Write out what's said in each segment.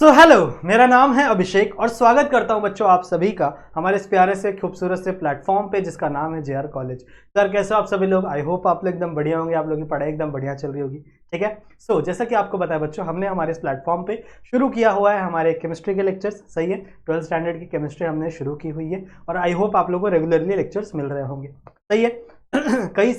तो हेलो, मेरा नाम है अभिषेक और स्वागत करता हूं बच्चों आप सभी का हमारे इस प्यारे से खूबसूरत से प्लेटफॉर्म पे जिसका नाम है जेआर कॉलेज। सर कैसे हो आप सभी लोग? आई होप आप लोग एकदम बढ़िया होंगे, आप लोगों की पढ़ाई एकदम बढ़िया चल रही होगी। ठीक है। सो जैसा कि आपको पता है बच्चों, हमने हमारे इस प्लेटफॉर्म पे शुरू किया हुआ है हमारे केमिस्ट्री के लेक्चर्स। सही है, 12th स्टैंडर्ड की केमिस्ट्री हमने शुरू की हुई है और आई होप आप लोगों को रेगुलरली लेक्चर्स मिल रहे होंगे। सही है। कई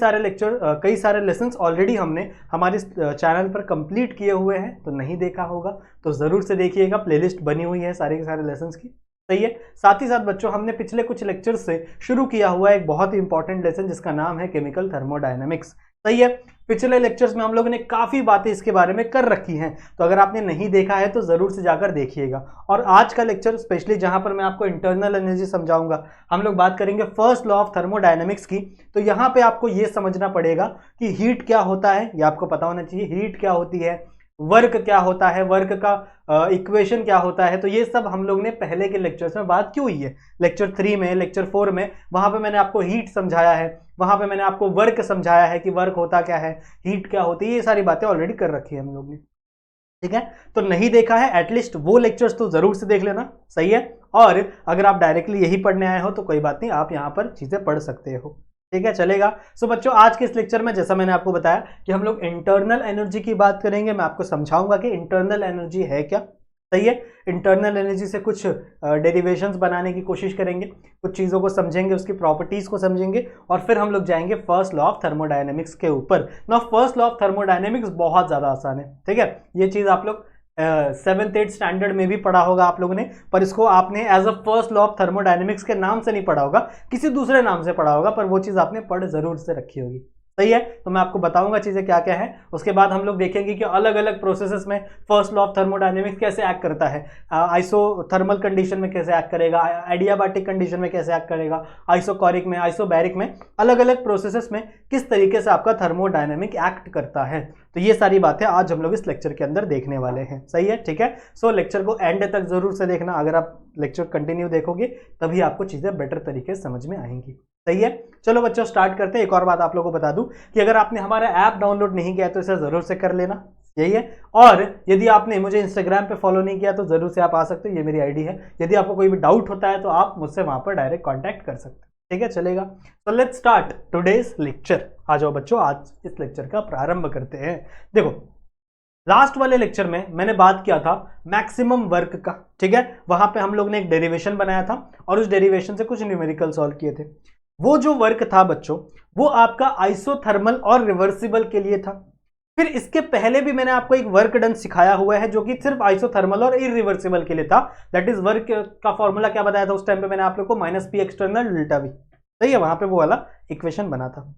सारे लेसन्स ऑलरेडी हमने हमारे चैनल पर कंप्लीट किए हुए हैं, तो नहीं देखा होगा तो जरूर से देखिएगा, प्लेलिस्ट बनी हुई है सारे के सारे लेसन्स की। सही है। साथ ही साथ बच्चों, हमने पिछले कुछ लेक्चर्स से शुरू किया हुआ है एक बहुत ही इंपॉर्टेंट लेसन जिसका नाम है केमिकल थर्मोडायनेमिक्स। सही है। पिछले लेक्चर्स में हम लोगों ने काफी बातें इसके बारे में कर रखी हैं, तो अगर आपने नहीं देखा है तो जरूर से जाकर देखिएगा। और आज का लेक्चर स्पेशली जहां पर मैं आपको इंटरनल एनर्जी समझाऊंगा, हम लोग बात करेंगे फर्स्ट लॉ ऑफ थर्मोडायनेमिक्स की। तो यहां पे आपको यह समझना पड़ेगा कि हीट क्या होता है, यह आपको पता होना चाहिए। हीट क्या होती है, वर्क क्या होता है, वर्क का इक्वेशन क्या होता है, तो ये सब हम लोग ने पहले के लेक्चर्स में बात की हुई है। लेक्चर 3 में, लेक्चर 4 में, वहां पे मैंने आपको हीट समझाया है, वहां पे मैंने आपको वर्क समझाया है कि वर्क होता क्या है, हीट क्या होती है, ये सारी बातें ऑलरेडी कर रखी है हम लोग ने। ठीक है। तो नहीं देखा है एटलीस्ट वो लेक्चर्स तो जरूर से देख लेना। सही है। और अगर आप डायरेक्टली यही पढ़ने आए हो तो कोई बात नहीं, आप यहां पर चीजें पढ़ सकते हो। ठीक है, चलेगा। सो बच्चों, आज के इस लेक्चर में जैसा मैंने आपको बताया कि हम लोग इंटरनल एनर्जी की बात करेंगे। मैं आपको समझाऊंगा कि इंटरनल एनर्जी है क्या। सही है। इंटरनल एनर्जी से कुछ डेरिवेशंस बनाने की कोशिश करेंगे, कुछ चीज़ों को समझेंगे, उसकी प्रॉपर्टीज को समझेंगे और फिर हम लोग जाएंगे फर्स्ट लॉ ऑफ थर्मोडायनेमिक्स के ऊपर। ना फर्स्ट लॉ ऑफ थर्मोडायनेमिक्स बहुत ज़्यादा आसान है। ठीक है। ये चीज़ आप लोग 7th 8th स्टैंडर्ड में भी पढ़ा होगा आप लोगों ने, पर इसको आपने as a first law of thermodynamics के नाम से नहीं पढ़ा होगा, किसी दूसरे नाम से पढ़ा होगा, पर वो चीज़ आपने पढ़ जरूर से रखी होगी। सही है। तो मैं आपको बताऊंगा चीजें क्या क्या है। उसके बाद हम लोग देखेंगे कि अलग अलग प्रोसेसेस में फर्स्ट लॉ ऑफ थर्मोडायनेमिक्स कैसे एक्ट करता है, आइसोथर्मल कंडीशन में कैसे एक्ट करेगा, एडियाबाटिक कंडीशन में कैसे एक्ट करेगा, आइसोकोरिक में, आइसोबैरिक में, अलग अलग प्रोसेसेस में किस तरीके से आपका थर्मोडायनेमिक एक्ट करता है। तो ये सारी बातें आज हम लोग इस लेक्चर के अंदर देखने वाले हैं। सही है। ठीक है। सो लेक्चर को एंड तक जरूर से देखना। अगर आप लेक्चर कंटिन्यू देखोगे तभी आपको चीजें बेटर तरीके से समझ में आएंगी। सही है। चलो बच्चों, स्टार्ट करते हैं। एक और बात आप लोगों को बता दूं कि अगर आपने हमारा ऐप डाउनलोड नहीं किया तो इसे जरूर से कर लेना। यही है। और यदि आपने मुझे इंस्टाग्राम पे फॉलो नहीं किया तो जरूर से आप आ सकते हो, ये मेरी आईडी है। यदि आपको कोई भी डाउट होता है तो आप मुझसे वहां पर डायरेक्ट कांटेक्ट कर सकते हैं। ठीक है, चलेगा। तो लेट्स स्टार्ट टुडेज लेक्चर। आ जाओ बच्चों, आज इस लेक्चर का प्रारंभ करते हैं। देखो, लास्ट वाले लेक्चर में मैंने बात किया था मैक्सिमम वर्क का। ठीक है। वहां पे हम लोग ने एक डेरिवेशन बनाया था और उस डेरिवेशन से कुछ न्यूमेरिकल सॉल्व किए थे। वो जो वर्क था बच्चों, वो आपका आइसोथर्मल और रिवर्सिबल के लिए था। फिर इसके पहले भी मैंने आपको एक वर्क डन सिखाया हुआ है जो कि सिर्फ आइसोथर्मल और इरिवर्सिबल के लिए था। दैट इज वर्क का फॉर्मूला क्या बताया था उस टाइम पे मैंने आप लोग को, -P एक्सटर्नल डेल्टा V। सही है, वहां पे वो वाला इक्वेशन बना था।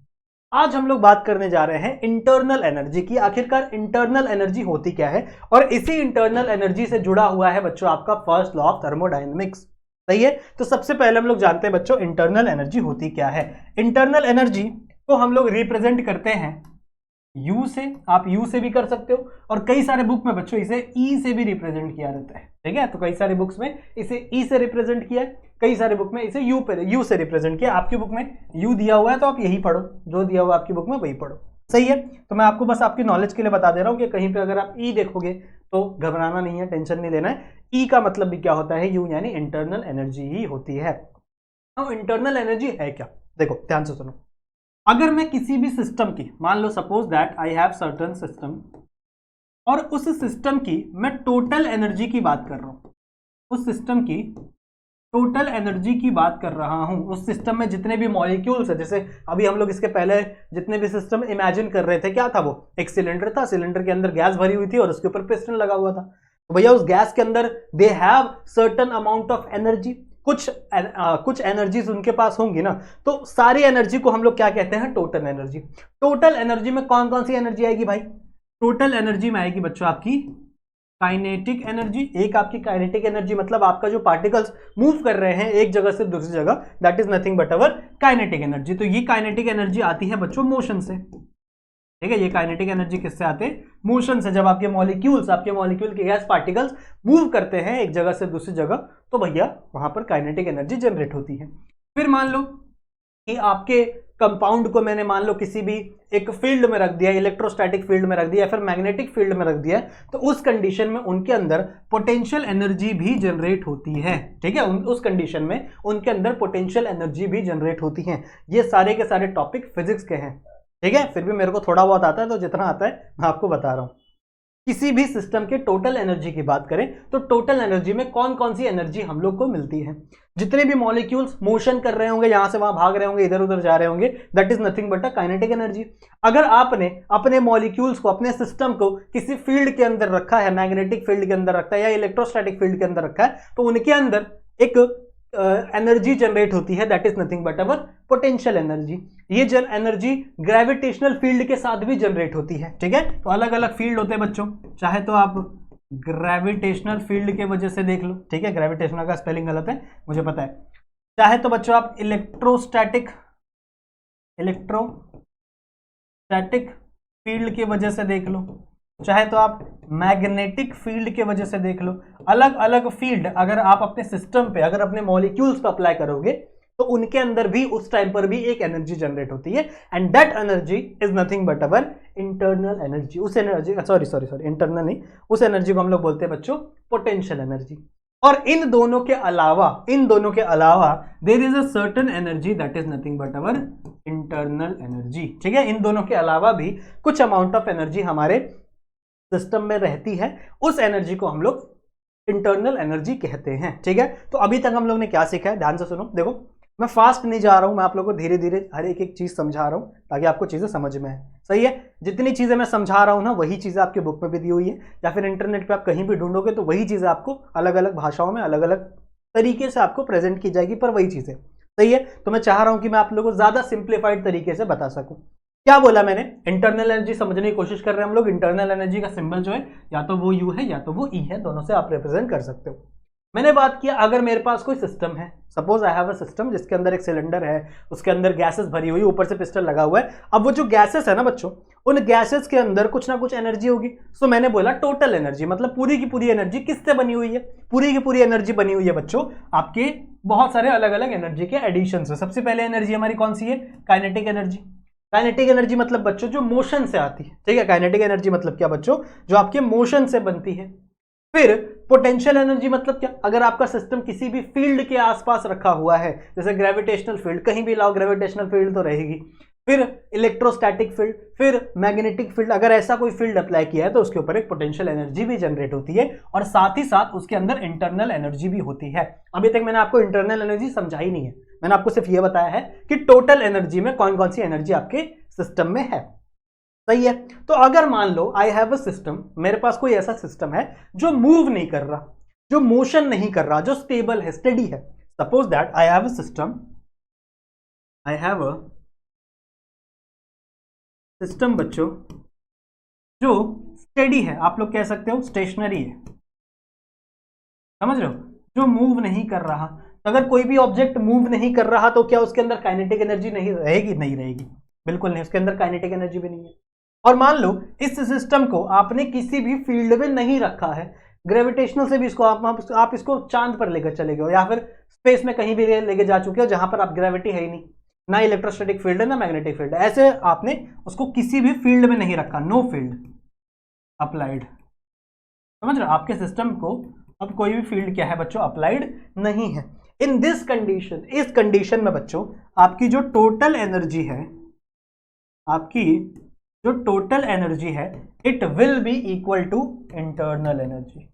आज हम लोग बात करने जा रहे हैं इंटरनल एनर्जी की। आखिरकार इंटरनल एनर्जी होती क्या है, और इसी इंटरनल एनर्जी से जुड़ा हुआ है बच्चों आपका फर्स्ट लॉ ऑफ थर्मोडायनेमिक्स। सही है। तो सबसे पहले हम लोग जानते हैं बच्चों इंटरनल एनर्जी होती क्या है। इंटरनल एनर्जी को हम लोग रिप्रेजेंट करते हैं यू से। आप यू से भी कर सकते हो और कई सारे बुक में बच्चों इसे ई से भी रिप्रेजेंट किया जाता है। ठीक है। तो कई सारे बुक्स में इसे ई से रिप्रेजेंट किया है, कई सारे बुक में इसे यू से रिप्रेजेंट किया। आपकी बुक में यू दिया हुआ है तो आप यही पढ़ो, जो दिया हुआ आपकी बुक में वही पढ़ो। सही है। तो मैं आपको बस आपकी नॉलेज के लिए बता दे रहा हूं कि कहीं पे अगर आप ई देखोगे तो घबराना नहीं है, टेंशन नहीं लेना है। ई का मतलब भी क्या होता है, यू, यानी इंटरनल एनर्जी ही होती है। अब इंटरनल एनर्जी है क्या, देखो ध्यान से सुनो। अगर मैं किसी भी सिस्टम की, मान लो suppose that I have certain system, और उस सिस्टम की मैं टोटल एनर्जी की बात कर रहा हूं, उस सिस्टम की टोटल एनर्जी की बात कर रहा हूं, उस सिस्टम में जितने भी मॉलिक्यूल्स है, जैसे अभी हम लोग इसके पहले जितने भी सिस्टम इमेजिन कर रहे थे, क्या था वो, एक सिलेंडर था, सिलेंडर के अंदर गैस भरी हुई थी और उसके ऊपर पिस्टन लगा हुआ था। तो भैया उस गैस के अंदर they have certain amount of energy, कुछ एनर्जीज उनके पास होंगी ना। तो सारी एनर्जी को हम लोग क्या कहते हैं, टोटल एनर्जी। टोटल एनर्जी में कौन कौन सी एनर्जी आएगी भाई, टोटल एनर्जी में आएगी बच्चों आपकी काइनेटिक एनर्जी। एक आपकी काइनेटिक एनर्जी मतलब आपका जो पार्टिकल्स मूव कर रहे हैं एक जगह से दूसरी जगह, that is nothing but our kinetic energy. तो ये काइनेटिक एनर्जी आती है बच्चों मोशन से। ठीक है। ये काइनेटिक एनर्जी किससे आते हैं, मोशन से। जब आपके मॉलिक्यूल के गैस पार्टिकल्स मूव करते हैं एक जगह से दूसरी जगह, तो भैया वहां पर काइनेटिक एनर्जी जनरेट होती है। फिर मान लो कि आपके कंपाउंड को मैंने मान लो किसी भी एक फील्ड में रख दिया, इलेक्ट्रोस्टैटिक फील्ड में रख दिया या फिर मैग्नेटिक फील्ड में रख दिया, तो उस कंडीशन में उनके अंदर पोटेंशियल एनर्जी भी जनरेट होती है। ठीक है, उस कंडीशन में उनके अंदर पोटेंशियल एनर्जी भी जनरेट होती है। ये सारे के सारे टॉपिक फिजिक्स के हैं। ठीक है, फिर भी मेरे को थोड़ा बहुत आता है, तो जितना आता है मैं आपको बता रहा हूं। किसी भी सिस्टम के टोटल एनर्जी की बात करें तो टोटल एनर्जी में कौन कौन सी एनर्जी हम लोग को मिलती है। जितने भी मॉलिक्यूल्स मोशन कर रहे होंगे, यहां से वहां भाग रहे होंगे, इधर उधर जा रहे होंगे, that is nothing but a kinetic energy. अगर आपने अपने मॉलिक्यूल्स को, अपने सिस्टम को किसी फील्ड के अंदर रखा है, मैग्नेटिक फील्ड के अंदर रखा है या इलेक्ट्रोस्टैटिक फील्ड के अंदर रखा है, तो उनके अंदर एक एनर्जी जनरेट होती है, that is nothing but our potential energy. ये एनर्जी ग्रेविटेशनल फील्ड के साथ भी जनरेट होती है। ठीक है, तो अलग अलग फील्ड होते हैं बच्चों, चाहे तो आप ग्रेविटेशनल फील्ड के वजह से देख लो। ठीक है, ग्रेविटेशनल का स्पेलिंग गलत है मुझे पता है। चाहे तो बच्चों आप इलेक्ट्रोस्टैटिक फील्ड की वजह से देख लो, चाहे तो आप मैग्नेटिक फील्ड के वजह से देख लो। अलग अलग फील्ड अगर आप अपने सिस्टम पे, अगर अपने मॉलिक्यूल्स पे अप्लाई करोगे तो उनके अंदर भी उस टाइम पर भी एक एनर्जी जनरेट होती है, and that energy is nothing but our internal energy. उस एनर्जी, सॉरी इंटरनल नहीं, उस एनर्जी को हम लोग बोलते हैं बच्चों पोटेंशियल एनर्जी। और इन दोनों के अलावा there is a certain energy that is nothing but our internal energy. ठीक है, इन दोनों के अलावा भी कुछ अमाउंट ऑफ एनर्जी हमारे सिस्टम में रहती है, उस एनर्जी को हम लोग इंटरनल एनर्जी कहते हैं। ठीक है, तो अभी तक हम लोग ने क्या सीखा है, ध्यान से सुनो। देखो, मैं फास्ट नहीं जा रहा हूं, मैं आप लोगों को धीरे धीरे हर एक चीज समझा रहा हूं ताकि आपको चीजें समझ में आए। सही है, जितनी चीजें मैं समझा रहा हूं ना, वही चीजें आपके बुक में भी दी हुई है, या फिर इंटरनेट पे आप कहीं भी ढूंढोगे तो वही चीजें आपको अलग अलग भाषाओं में अलग अलग तरीके से आपको प्रेजेंट की जाएगी, पर वही चीजें। सही है, तो मैं चाह रहा हूं कि मैं आप लोगों को ज्यादा सिंप्लीफाइड तरीके से बता सकूं। क्या बोला मैंने, इंटरनल एनर्जी समझने की कोशिश कर रहे हैं हम लोग। इंटरनल एनर्जी का सिंबल जो है या तो वो यू है या तो वो ई है, दोनों से आप रिप्रेजेंट कर सकते हो। मैंने बात किया, अगर मेरे पास कोई सिस्टम है, suppose I have a system जिसके अंदर एक सिलेंडर है, उसके अंदर गैसेस भरी हुई, ऊपर से पिस्टन लगा हुआ है। अब वो जो गैसेस है ना बच्चों, उन गैसेस के अंदर कुछ ना कुछ एनर्जी होगी। सो मैंने बोला टोटल एनर्जी, मतलब पूरी की पूरी एनर्जी किससे बनी हुई है, पूरी की पूरी एनर्जी बनी हुई है बच्चों आपके बहुत सारे अलग अलग एनर्जी के एडिशन से। सबसे पहले एनर्जी हमारी कौन सी है, काइनेटिक एनर्जी। काइनेटिक एनर्जी मतलब बच्चों जो मोशन से आती है। ठीक है, काइनेटिक एनर्जी मतलब क्या बच्चों, जो आपके मोशन से बनती है। फिर पोटेंशियल एनर्जी मतलब क्या, अगर आपका सिस्टम किसी भी फील्ड के आसपास रखा हुआ है, जैसे ग्रेविटेशनल फील्ड, कहीं भी लाओ ग्रेविटेशनल फील्ड तो रहेगी। फिर इलेक्ट्रोस्टैटिक फील्ड, फिर मैग्नेटिक फील्ड, अगर ऐसा कोई फील्ड अप्लाई किया है तो उसके ऊपर एक पोटेंशियल एनर्जी भी जनरेट होती है, और साथ ही साथ उसके अंदर इंटरनल एनर्जी भी होती है। अभी तक मैंने आपको इंटरनल एनर्जी समझा ही नहीं है, मैंने आपको सिर्फ ये बताया है कि टोटल एनर्जी में कौन कौन सी एनर्जी आपके सिस्टम में है। सही है, तो अगर मान लो आई हैव अ सिस्टम, मेरे पास कोई ऐसा सिस्टम है जो मूव नहीं कर रहा, जो मोशन नहीं कर रहा, जो स्टेबल है, स्टेडी है। Suppose that I have a system, I have a system बच्चों जो स्टेडी है, आप लोग कह सकते हो स्टेशनरी है, समझ रहे हो, जो मूव नहीं कर रहा। तो अगर कोई भी ऑब्जेक्ट मूव नहीं कर रहा तो क्या उसके अंदर काइनेटिक एनर्जी नहीं रहेगी, नहीं रहेगी, बिल्कुल नहीं, उसके अंदर काइनेटिक एनर्जी भी नहीं है। और मान लो इस सिस्टम को आपने किसी भी फील्ड में नहीं रखा है, ग्रेविटेशनल से भी इसको आप इसको चांद पर लेकर चले गए हो, या फिर स्पेस में कहीं भी लेके जा चुके हो जहां पर आप ग्रेविटी है ही नहीं, ना इलेक्ट्रोस्टैटिक फील्ड है ना मैग्नेटिक फील्ड है, ऐसे आपने उसको किसी भी फील्ड में नहीं रखा, नो फील्ड अप्लाइड। समझ रहे हो, आपके सिस्टम को अब कोई भी फील्ड क्या है बच्चों, अप्लाइड नहीं है। इन दिस कंडीशन, इस कंडीशन में बच्चों आपकी जो टोटल एनर्जी है, आपकी जो टोटल एनर्जी है, it will be equal to internal energy,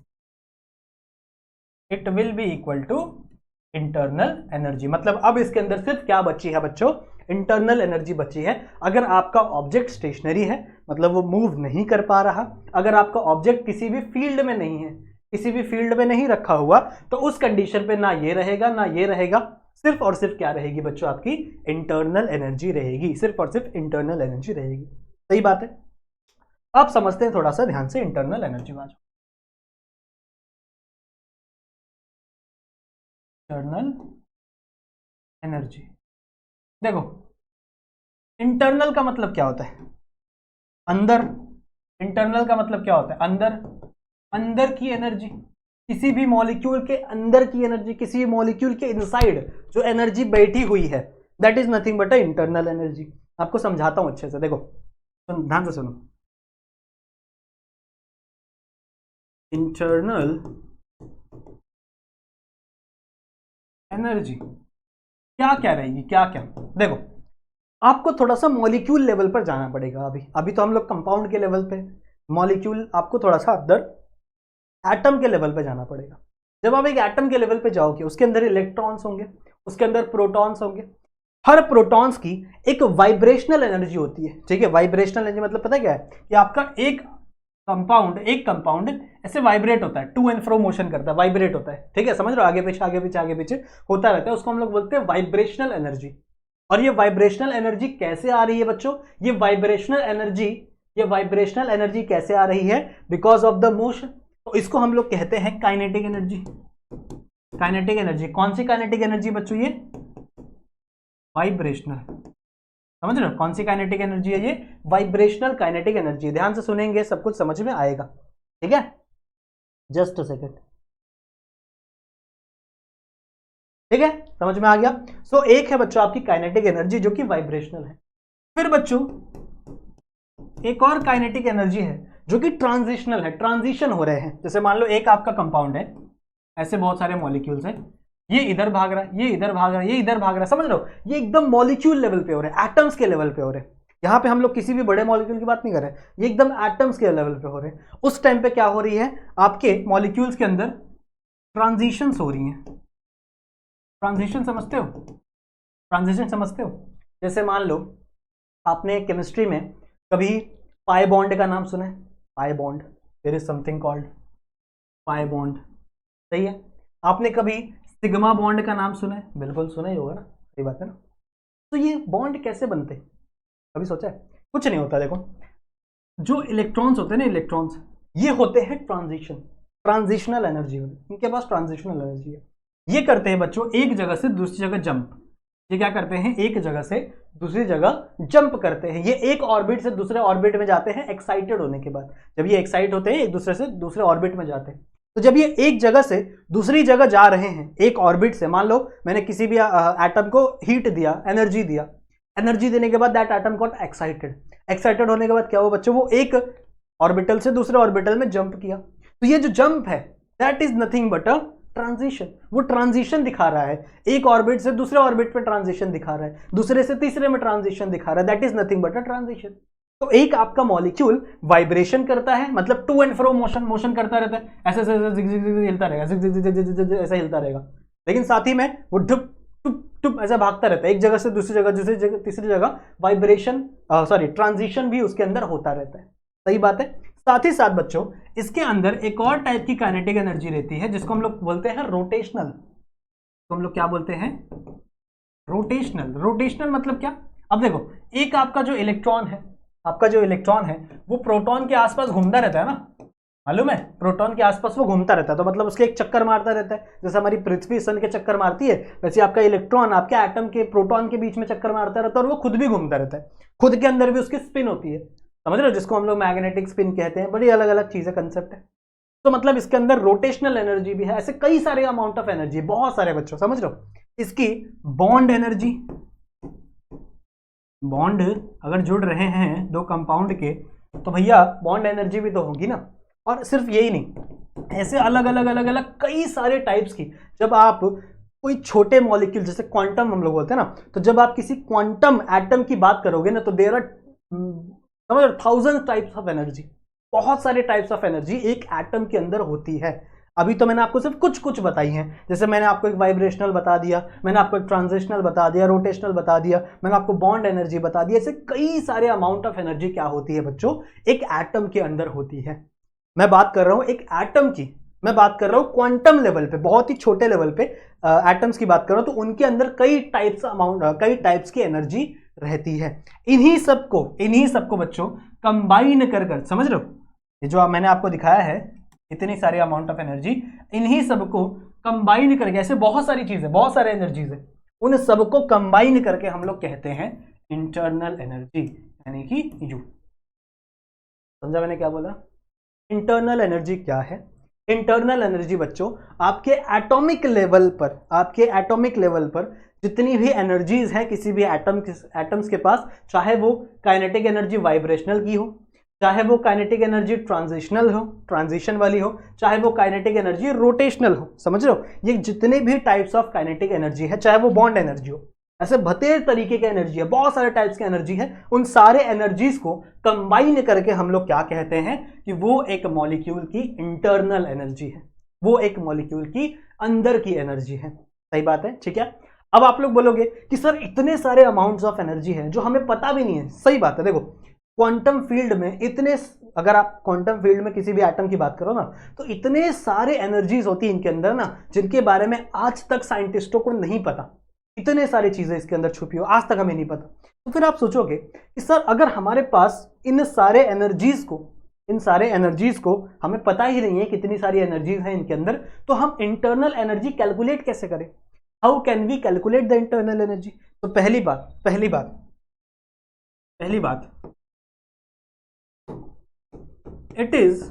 it will be equal to internal energy. मतलब अब इसके अंदर सिर्फ क्या बची है बच्चों, इंटरनल एनर्जी बची है। अगर आपका ऑब्जेक्ट स्टेशनरी है, मतलब वो मूव नहीं कर पा रहा, अगर आपका ऑब्जेक्ट किसी भी फील्ड में नहीं है, किसी भी फील्ड में नहीं रखा हुआ, तो उस कंडीशन पे ना ये रहेगा ना ये रहेगा, सिर्फ और सिर्फ क्या रहेगी बच्चों, आपकी इंटरनल एनर्जी रहेगी, सिर्फ और सिर्फ इंटरनल एनर्जी रहेगी। सही बात है, आप समझते हैं थोड़ा सा ध्यान से इंटरनल एनर्जी बात। इंटरनल एनर्जी, देखो इंटरनल का मतलब क्या होता है, अंदर। इंटरनल का मतलब क्या होता है, अंदर, अंदर की एनर्जी, किसी भी मॉलिक्यूल के अंदर की एनर्जी, किसी भी मॉलिक्यूल के इनसाइड जो एनर्जी बैठी हुई है, that is nothing but a internal energy. आपको समझाता हूं अच्छे से, देखो ध्यान से सुनो। इंटरनल एनर्जी क्या क्या रहेगी, क्या क्या, देखो आपको थोड़ा सा मॉलिक्यूल लेवल पर जाना पड़ेगा। अभी तो हम लोग कंपाउंड के लेवल पे, मॉलिक्यूल आपको थोड़ा सा अंदर एटम के लेवल पे जाना पड़ेगा। जब आप एक एटम के लेवल पे जाओगे, उसके अंदर इलेक्ट्रॉन्स होंगे, उसके अंदर प्रोटॉन्स होंगे। हर प्रोटॉन्स की एक वाइब्रेशनल एनर्जी होती है, ठीक है। वाइब्रेशनल एनर्जी मतलब पता क्या है कि आपका एक कंपाउंड ऐसे वाइब्रेट होता है, टू एंड फ्रो मोशन करता है, वाइब्रेट होता है, ठीक है, समझ रहे हो, आगे पीछे आगे पीछे आगे पीछे होता रहता है, उसको हम लोग बोलते हैं वाइब्रेशनल एनर्जी। और ये वाइब्रेशनल एनर्जी कैसे आ रही है बच्चों, ये वाइब्रेशनल एनर्जी कैसे आ रही है, बिकॉज ऑफ द मोशन। तो इसको हम लोग कहते हैं काइनेटिक एनर्जी। काइनेटिक एनर्जी कौन सी काइनेटिक एनर्जी बच्चों, ये वाइब्रेशनल, समझ रहे हो, कौन सी काइनेटिक एनर्जी है, ये वाइब्रेशनल काइनेटिक एनर्जी। ध्यान से सुनेंगे सब कुछ समझ में आएगा, ठीक है, जस्ट अ सेकेंड, ठीक है, समझ में आ गया। सो एक है बच्चों आपकी काइनेटिक एनर्जी जो कि वाइब्रेशनल है। फिर बच्चों एक और काइनेटिक एनर्जी है जो कि ट्रांजिशनल है, ट्रांजिशन हो रहे हैं। जैसे मान लो एक आपका कंपाउंड है, ऐसे बहुत सारे मॉलिक्यूल्स हैं, ये इधर भाग रहा है, ये इधर भाग रहा है, ये इधर भाग रहा है, समझ लो, ये एकदम मॉलिक्यूल लेवल पे हो रहे हैं, एटम्स के लेवल पे हो रहे हैं। यहाँ पे हम लोग किसी भी बड़े मॉलिक्यूल की बात नहीं कर रहे, ये एकदम एटम्स के लेवल पे हो रहे हैं। उस टाइम पे क्या हो रही है, आपके मॉलिक्यूल्स के अंदर ट्रांजिशंस हो रही हैं। ट्रांजिशन समझते हो, ट्रांजिशन समझते हो, जैसे मान लो आपने केमिस्ट्री में कभी पाई बॉन्ड का नाम सुना है, pi bond, there is something called pi bond, सही है। आपने कभी सिग्मा बॉन्ड का नाम सुना है, बिल्कुल सुना ही होगा ना, सही बात है ना। तो ये बॉन्ड कैसे बनते, कभी सोचा है? कुछ नहीं होता, देखो जो इलेक्ट्रॉन्स होते हैं ना, इलेक्ट्रॉन्स, ये होते हैं ट्रांजिशनल एनर्जी, इनके पास ट्रांजिशनल एनर्जी है। ये करते हैं बच्चों एक जगह से दूसरी जगह जंप। ये क्या करते हैं, एक जगह से दूसरी जगह जंप करते हैं। ये एक ऑर्बिट से दूसरे ऑर्बिट में जाते हैं एक्साइटेड होने के बाद। जब ये एक्साइट होते हैं एक दूसरे से दूसरे ऑर्बिट में जाते हैं। तो जब ये एक जगह से दूसरी जगह जा रहे हैं एक ऑर्बिट से, मान लो मैंने किसी भी एटम को हीट दिया, एनर्जी दिया, एनर्जी देने के बाद दैट एटम गॉट एक्साइटेड होने के बाद क्या हुआ बच्चों, वो एक ऑर्बिटल से दूसरे ऑर्बिटल में जंप किया। तो ये जो जंप है that is nothing but a transition. वो ट्रांजिशन दिखा रहा है, एक ऑर्बिट से दूसरे ऑर्बिट पे ट्रांजिशन दिखा रहा है, दूसरे से तीसरे में ट्रांजिशन दिखा रहा है, that is nothing but a transition. तो एक आपका मॉलिक्यूल वाइब्रेशन करता है, मतलब टू एंड फ्रो मोशन करता रहता है, ऐसे ऐसे हिलता रहेगा, ऐसा हिलता रहेगा, लेकिन साथ ही में वो ढुप टुप टुप ऐसा भागता रहता है, एक जगह से दूसरी जगह, दूसरी जगह तीसरी जगह, वाइब्रेशन ट्रांजिशन भी उसके अंदर होता रहता है, सही बात है। साथ ही साथ बच्चों इसके अंदर एक और टाइप की काइनेटिक एनर्जी रहती है जिसको हम लोग बोलते हैं रोटेशनल। तो हम लोग क्या बोलते हैं, रोटेशनल। रोटेशनल मतलब क्या, अब देखो एक आपका जो इलेक्ट्रॉन है, वो प्रोटॉन के आसपास घूमता रहता है ना, मालूम है, प्रोटॉन के आसपास वो घूमता रहता है, तो मतलब उसके एक चक्कर मारता रहता है, जैसे हमारी पृथ्वी सन के चक्कर मारती है, वैसे आपका इलेक्ट्रॉन आपके एटम के प्रोटॉन के बीच में चक्कर मारता रहता है, और वो खुद भी घूमता रहता है, खुद के अंदर भी उसकी स्पिन होती है, समझ रहे हो, जिसको हम लोग मैग्नेटिक स्पिन कहते हैं। बड़ी अलग अलग चीजें, कंसेप्ट है। तो मतलब इसके अंदर रोटेशनल एनर्जी भी है, ऐसे कई सारे अमाउंट ऑफ एनर्जी, बहुत सारे बच्चों, समझ लो। इसकी बॉन्ड एनर्जी, बॉन्ड अगर जुड़ रहे हैं दो कंपाउंड के, तो भैया बॉन्ड एनर्जी भी तो होगी ना। और सिर्फ यही नहीं, ऐसे अलग अलग कई सारे टाइप्स की, जब आप कोई छोटे मॉलिक्यूल जैसे क्वांटम हम लोग बोलते हैं ना, तो जब आप किसी क्वांटम एटम की बात करोगे ना, तो देयर आर समझ 1000 टाइप्स ऑफ एनर्जी, बहुत सारे टाइप्स ऑफ एनर्जी एक एटम के अंदर होती है। अभी तो मैंने आपको सिर्फ कुछ बताई हैं, जैसे मैंने आपको एक वाइब्रेशनल बता दिया, मैंने आपको एक ट्रांजिशनल बता दिया, रोटेशनल बता दिया, मैंने आपको बॉन्ड एनर्जी बता दी। ऐसे कई सारे अमाउंट ऑफ एनर्जी क्या होती है बच्चों, एक एटम के अंदर होती है। मैं बात कर रहा हूं एक एटम की, मैं बात कर रहा हूं क्वांटम लेवल पे, बहुत ही छोटे लेवल पे एटम्स की बात कर रहा हूं, तो उनके अंदर कई टाइप्स की एनर्जी रहती है। इन्हीं सबको बच्चों कंबाइन कर समझ रहे हो, ये जो मैंने आपको दिखाया है इतनी सारी अमाउंट ऑफ एनर्जी, इन्हीं सबको कंबाइन करके, ऐसे बहुत सारी चीजें, बहुत सारे एनर्जीज है, उन सबको कंबाइन करके हम लोग कहते हैं इंटरनल एनर्जी, यानी कि यू। समझा मैंने क्या बोला? इंटरनल एनर्जी क्या है? इंटरनल एनर्जी बच्चों आपके एटॉमिक लेवल पर जितनी भी एनर्जीज हैं किसी भी एटम्स के पास, चाहे वो काइनेटिक एनर्जी वाइब्रेशनल की हो, चाहे वो काइनेटिक एनर्जी ट्रांजिशन वाली हो, चाहे वो काइनेटिक एनर्जी रोटेशनल हो, समझ रहे हो, ये जितने भी टाइप्स ऑफ काइनेटिक एनर्जी है, चाहे वो बॉन्ड एनर्जी हो, ऐसे बतेर तरीके की एनर्जी है, बहुत सारे टाइप्स की एनर्जी है, उन सारे एनर्जीज को कंबाइन करके हम लोग क्या कहते हैं कि वो एक मॉलिक्यूल की इंटरनल एनर्जी है, वो एक मॉलिक्यूल की अंदर की एनर्जी है। सही बात है, ठीक है। अब आप लोग बोलोगे कि सर इतने सारे अमाउंट्स ऑफ एनर्जी हैं जो हमें पता भी नहीं है। सही बात है, देखो क्वांटम फील्ड में इतने, अगर आप क्वांटम फील्ड में किसी भी एटम की बात करो ना, तो इतने सारे एनर्जीज होती है इनके अंदर ना, जिनके बारे में आज तक साइंटिस्टों को नहीं पता। इतने सारी चीजें इसके अंदर छुपी हो, आज तक हमें नहीं पता। तो फिर आप सोचोगे कि सर अगर हमारे पास इन सारे एनर्जीज को हमें पता ही नहीं है कितनी सारी एनर्जीज हैं इनके अंदर, तो हम इंटरनल एनर्जी कैलकुलेट कैसे करें? How can we calculate the internal energy? तो पहली बात it is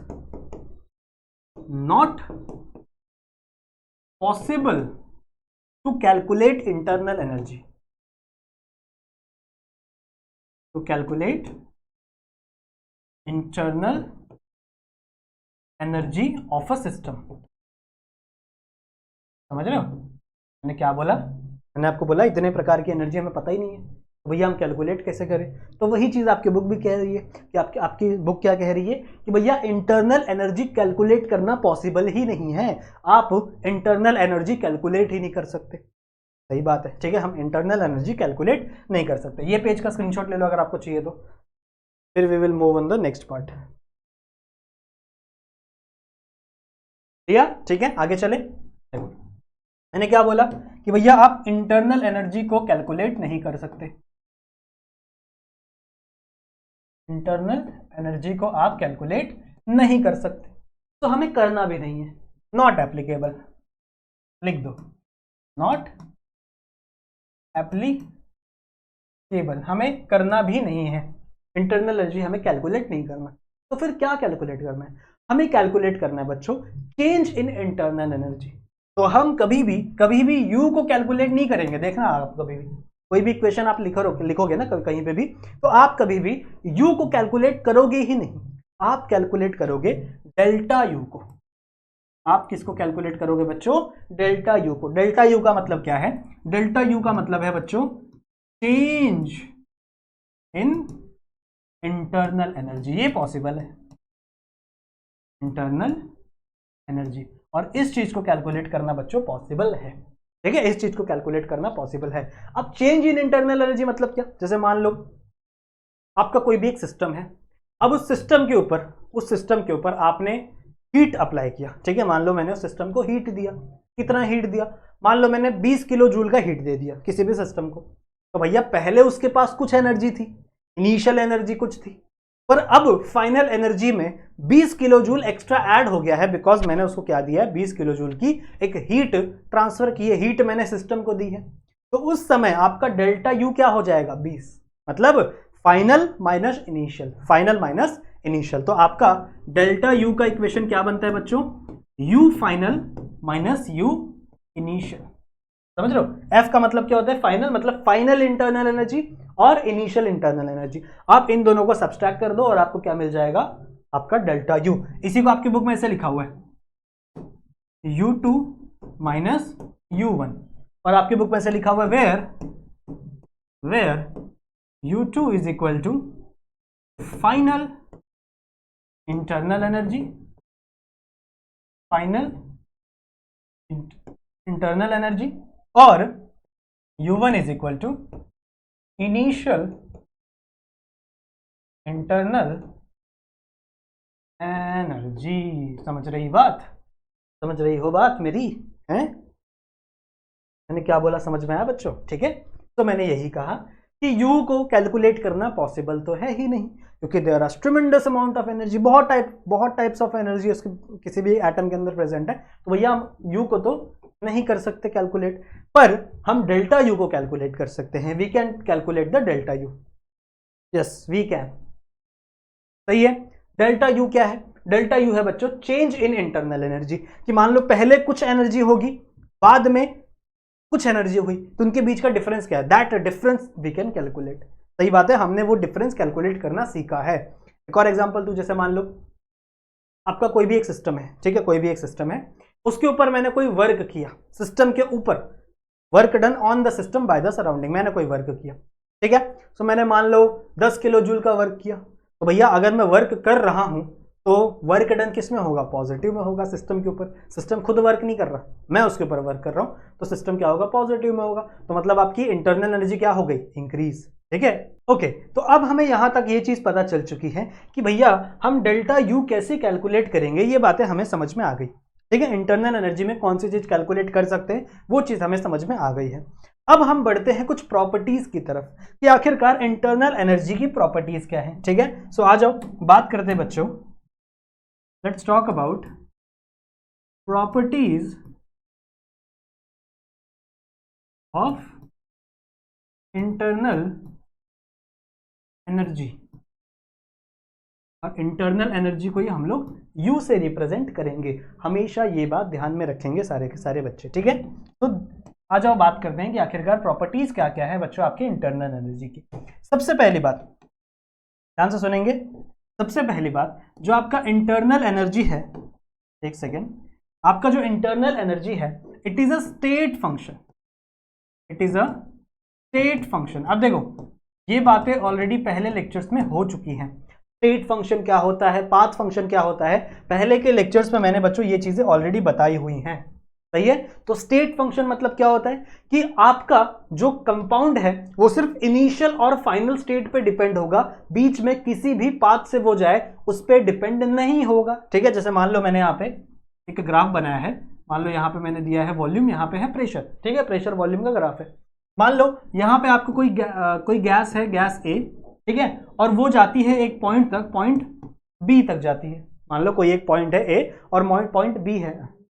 not possible to calculate internal energy, to calculate internal energy of a system. समझ रहे हो मैंने क्या बोला? मैंने आपको बोला इतने प्रकार की एनर्जी हमें पता ही नहीं है, तो भैया हम कैलकुलेट कैसे करें? तो वही चीज आपकी बुक भी कह रही है कि आपकी बुक क्या कह रही है कि भैया इंटरनल एनर्जी कैलकुलेट करना पॉसिबल ही नहीं है, आप इंटरनल एनर्जी कैलकुलेट ही नहीं कर सकते। सही बात है, ठीक है, हम इंटरनल एनर्जी कैलकुलेट नहीं कर सकते। ये पेज का स्क्रीनशॉट ले लो अगर आपको चाहिए तो, फिर we will move on the next part. ठीक है, आगे चले। मैंने क्या बोला कि भैया आप इंटरनल एनर्जी को कैलकुलेट नहीं कर सकते, इंटरनल एनर्जी को आप कैलकुलेट नहीं कर सकते, तो हमें करना भी नहीं है। नॉट एप्लीकेबल लिख दो, नॉट एप्लीकेबल, हमें करना भी नहीं है, इंटरनल एनर्जी हमें कैलकुलेट नहीं करना। तो फिर क्या कैलकुलेट करना है? हमें कैलकुलेट करना है बच्चों चेंज इन इंटरनल एनर्जी। तो हम कभी भी यू को कैलकुलेट नहीं करेंगे। देखना आप कभी भी कोई भी इक्वेशन आप लिखोगे ना कहीं पे भी, तो आप कभी भी यू को कैलकुलेट करोगे ही नहीं, आप कैलकुलेट करोगे डेल्टा यू को। आप किसको कैलकुलेट करोगे बच्चों? डेल्टा यू को। डेल्टा यू का मतलब क्या है? डेल्टा यू का मतलब है बच्चों चेंज इन इंटरनल एनर्जी। ये पॉसिबल है, इंटरनल एनर्जी, और इस चीज को कैलकुलेट करना बच्चों पॉसिबल है। ठीक है, इस चीज को कैलकुलेट करना पॉसिबल है। अब चेंज इन इंटरनल एनर्जी मतलब क्या? जैसे मान लो आपका कोई भी एक सिस्टम है, अब उस सिस्टम के ऊपर आपने हीट अप्लाई किया। ठीक है, मान लो मैंने उस सिस्टम को हीट दिया। कितना हीट दिया? मान लो मैंने 20 किलो जूल का हीट दे दिया किसी भी सिस्टम को। तो भैया पहले उसके पास कुछ एनर्जी थी, इनिशियल एनर्जी कुछ थी, पर अब फाइनल एनर्जी में 20 किलो जूल एक्स्ट्रा ऐड हो गया है, बिकॉज मैंने उसको क्या दिया है? 20 किलो जूल की एक हीट ट्रांसफर की है, हीट मैंने सिस्टम को दी है। तो उस समय आपका डेल्टा यू क्या हो जाएगा? 20, मतलब final minus initial, final minus initial. तो आपका डेल्टा यू का इक्वेशन क्या बनता है बच्चों? You final minus you initial. समझ रहे हो? एफ का मतलब क्या होता है? फाइनल, मतलब फाइनल इंटरनल एनर्जी और इनिशियल इंटरनल एनर्जी। आप इन दोनों को सब्सट्रैक्ट कर दो और आपको क्या मिल जाएगा? आपका डेल्टा यू। इसी को आपकी बुक में ऐसे लिखा हुआ है U2 माइनस U1, और आपकी बुक में ऐसे लिखा हुआ है where U2 is equal to final internal energy, final internal energy, और U1 is equal to initial internal energy. समझ रही बात? समझ रही हो बात मेरी? हैं? मैंने क्या बोला समझ में आया बच्चों? ठीक है, तो मैंने यही कहा कि U को कैलकुलेट करना पॉसिबल तो है ही नहीं, क्योंकि there are tremendous amount of energy, बहुत टाइप्स ऑफ एनर्जी उसके किसी भी एटम के अंदर प्रेजेंट है। तो भैया हम U को तो नहीं कर सकते कैलकुलेट, पर हम डेल्टा यू को कैलकुलेट कर सकते हैं। We can calculate the delta U. Yes we can. सही है। डेल्टा यू क्या है? डेल्टा यू है बच्चों चेंज इन इंटरनल एनर्जी। कि मान लो पहले कुछ एनर्जी होगी, बाद में कुछ एनर्जी हुई, तो उनके बीच का डिफरेंस क्या है, that difference we can calculate. सही बात है, हमने वो डिफरेंस कैलकुलेट करना सीखा है। एक और एग्जांपल तू, जैसे मान लो आपका कोई भी एक सिस्टम है, ठीक है, कोई भी एक सिस्टम है, उसके ऊपर मैंने कोई वर्क किया, सिस्टम के ऊपर work done on the system by the surrounding, मैंने कोई वर्क किया, ठीक है। तो मैंने मान लो 10 किलो जूल का वर्क किया, तो भैया अगर मैं वर्क कर रहा हूं तो वर्क डन किस में होगा, पॉजिटिव में होगा, सिस्टम के ऊपर। सिस्टम खुद वर्क नहीं कर रहा, मैं उसके ऊपर वर्क कर रहा हूं, तो सिस्टम क्या होगा, पॉजिटिव में होगा। तो मतलब आपकी इंटरनल एनर्जी क्या हो गई, इंक्रीज, ठीक है। ओके, तो अब हमें यहां तक ये चीज पता चल चुकी है कि भैया हम डेल्टा यू कैसे कैलकुलेट करेंगे, ये बातें हमें समझ में आ गई, ठीक है। इंटरनल एनर्जी में कौन सी चीज कैलकुलेट कर सकते हैं, वो चीज हमें समझ में आ गई है। अब हम बढ़ते हैं कुछ प्रॉपर्टीज की तरफ कि आखिरकार इंटरनल एनर्जी की प्रॉपर्टीज क्या है, ठीक है। सो आ जाओ बात करते हैं बच्चों, let's talk about properties of internal energy. और इंटरनल एनर्जी को ही हम लोग U से रिप्रेजेंट करेंगे, हमेशा ये बात ध्यान में रखेंगे सारे के सारे बच्चे, ठीक है। तो आ जाओ बात करते हैं कि आखिरकार प्रॉपर्टीज क्या क्या है बच्चों आपके इंटरनल एनर्जी की। सबसे पहली बात, ध्यान से सुनेंगे, सबसे पहली बात, जो आपका इंटरनल एनर्जी है, एक सेकेंड, आपका जो इंटरनल एनर्जी है, it is a state function, it is a state function. अब देखो ये बातें ऑलरेडी पहले लेक्चर्स में हो चुकी हैं। स्टेट फंक्शन क्या होता है, पाथ फंक्शन क्या होता है, पहले के लेक्चर्स में मैंने बच्चों ये चीजें ऑलरेडी बताई हुई हैं, सही है। तो स्टेट फंक्शन मतलब क्या होता है कि आपका जो कंपाउंड है वो सिर्फ इनिशियल और फाइनल स्टेट पे डिपेंड होगा, बीच में किसी भी पाथ से वो जाए उस पर डिपेंड नहीं होगा, ठीक है। जैसे मान लो मैंने यहाँ पे एक ग्राफ बनाया है, मान लो यहाँ पे मैंने दिया है वॉल्यूम, यहाँ पे है प्रेशर, ठीक है, प्रेशर वॉल्यूम का ग्राफ है। मान लो यहाँ पे आपको कोई गैस है, गैस ए, ठीक है, और वो जाती है एक पॉइंट तक, पॉइंट बी तक जाती है। मान लो कोई एक पॉइंट है ए और पॉइंट बी है,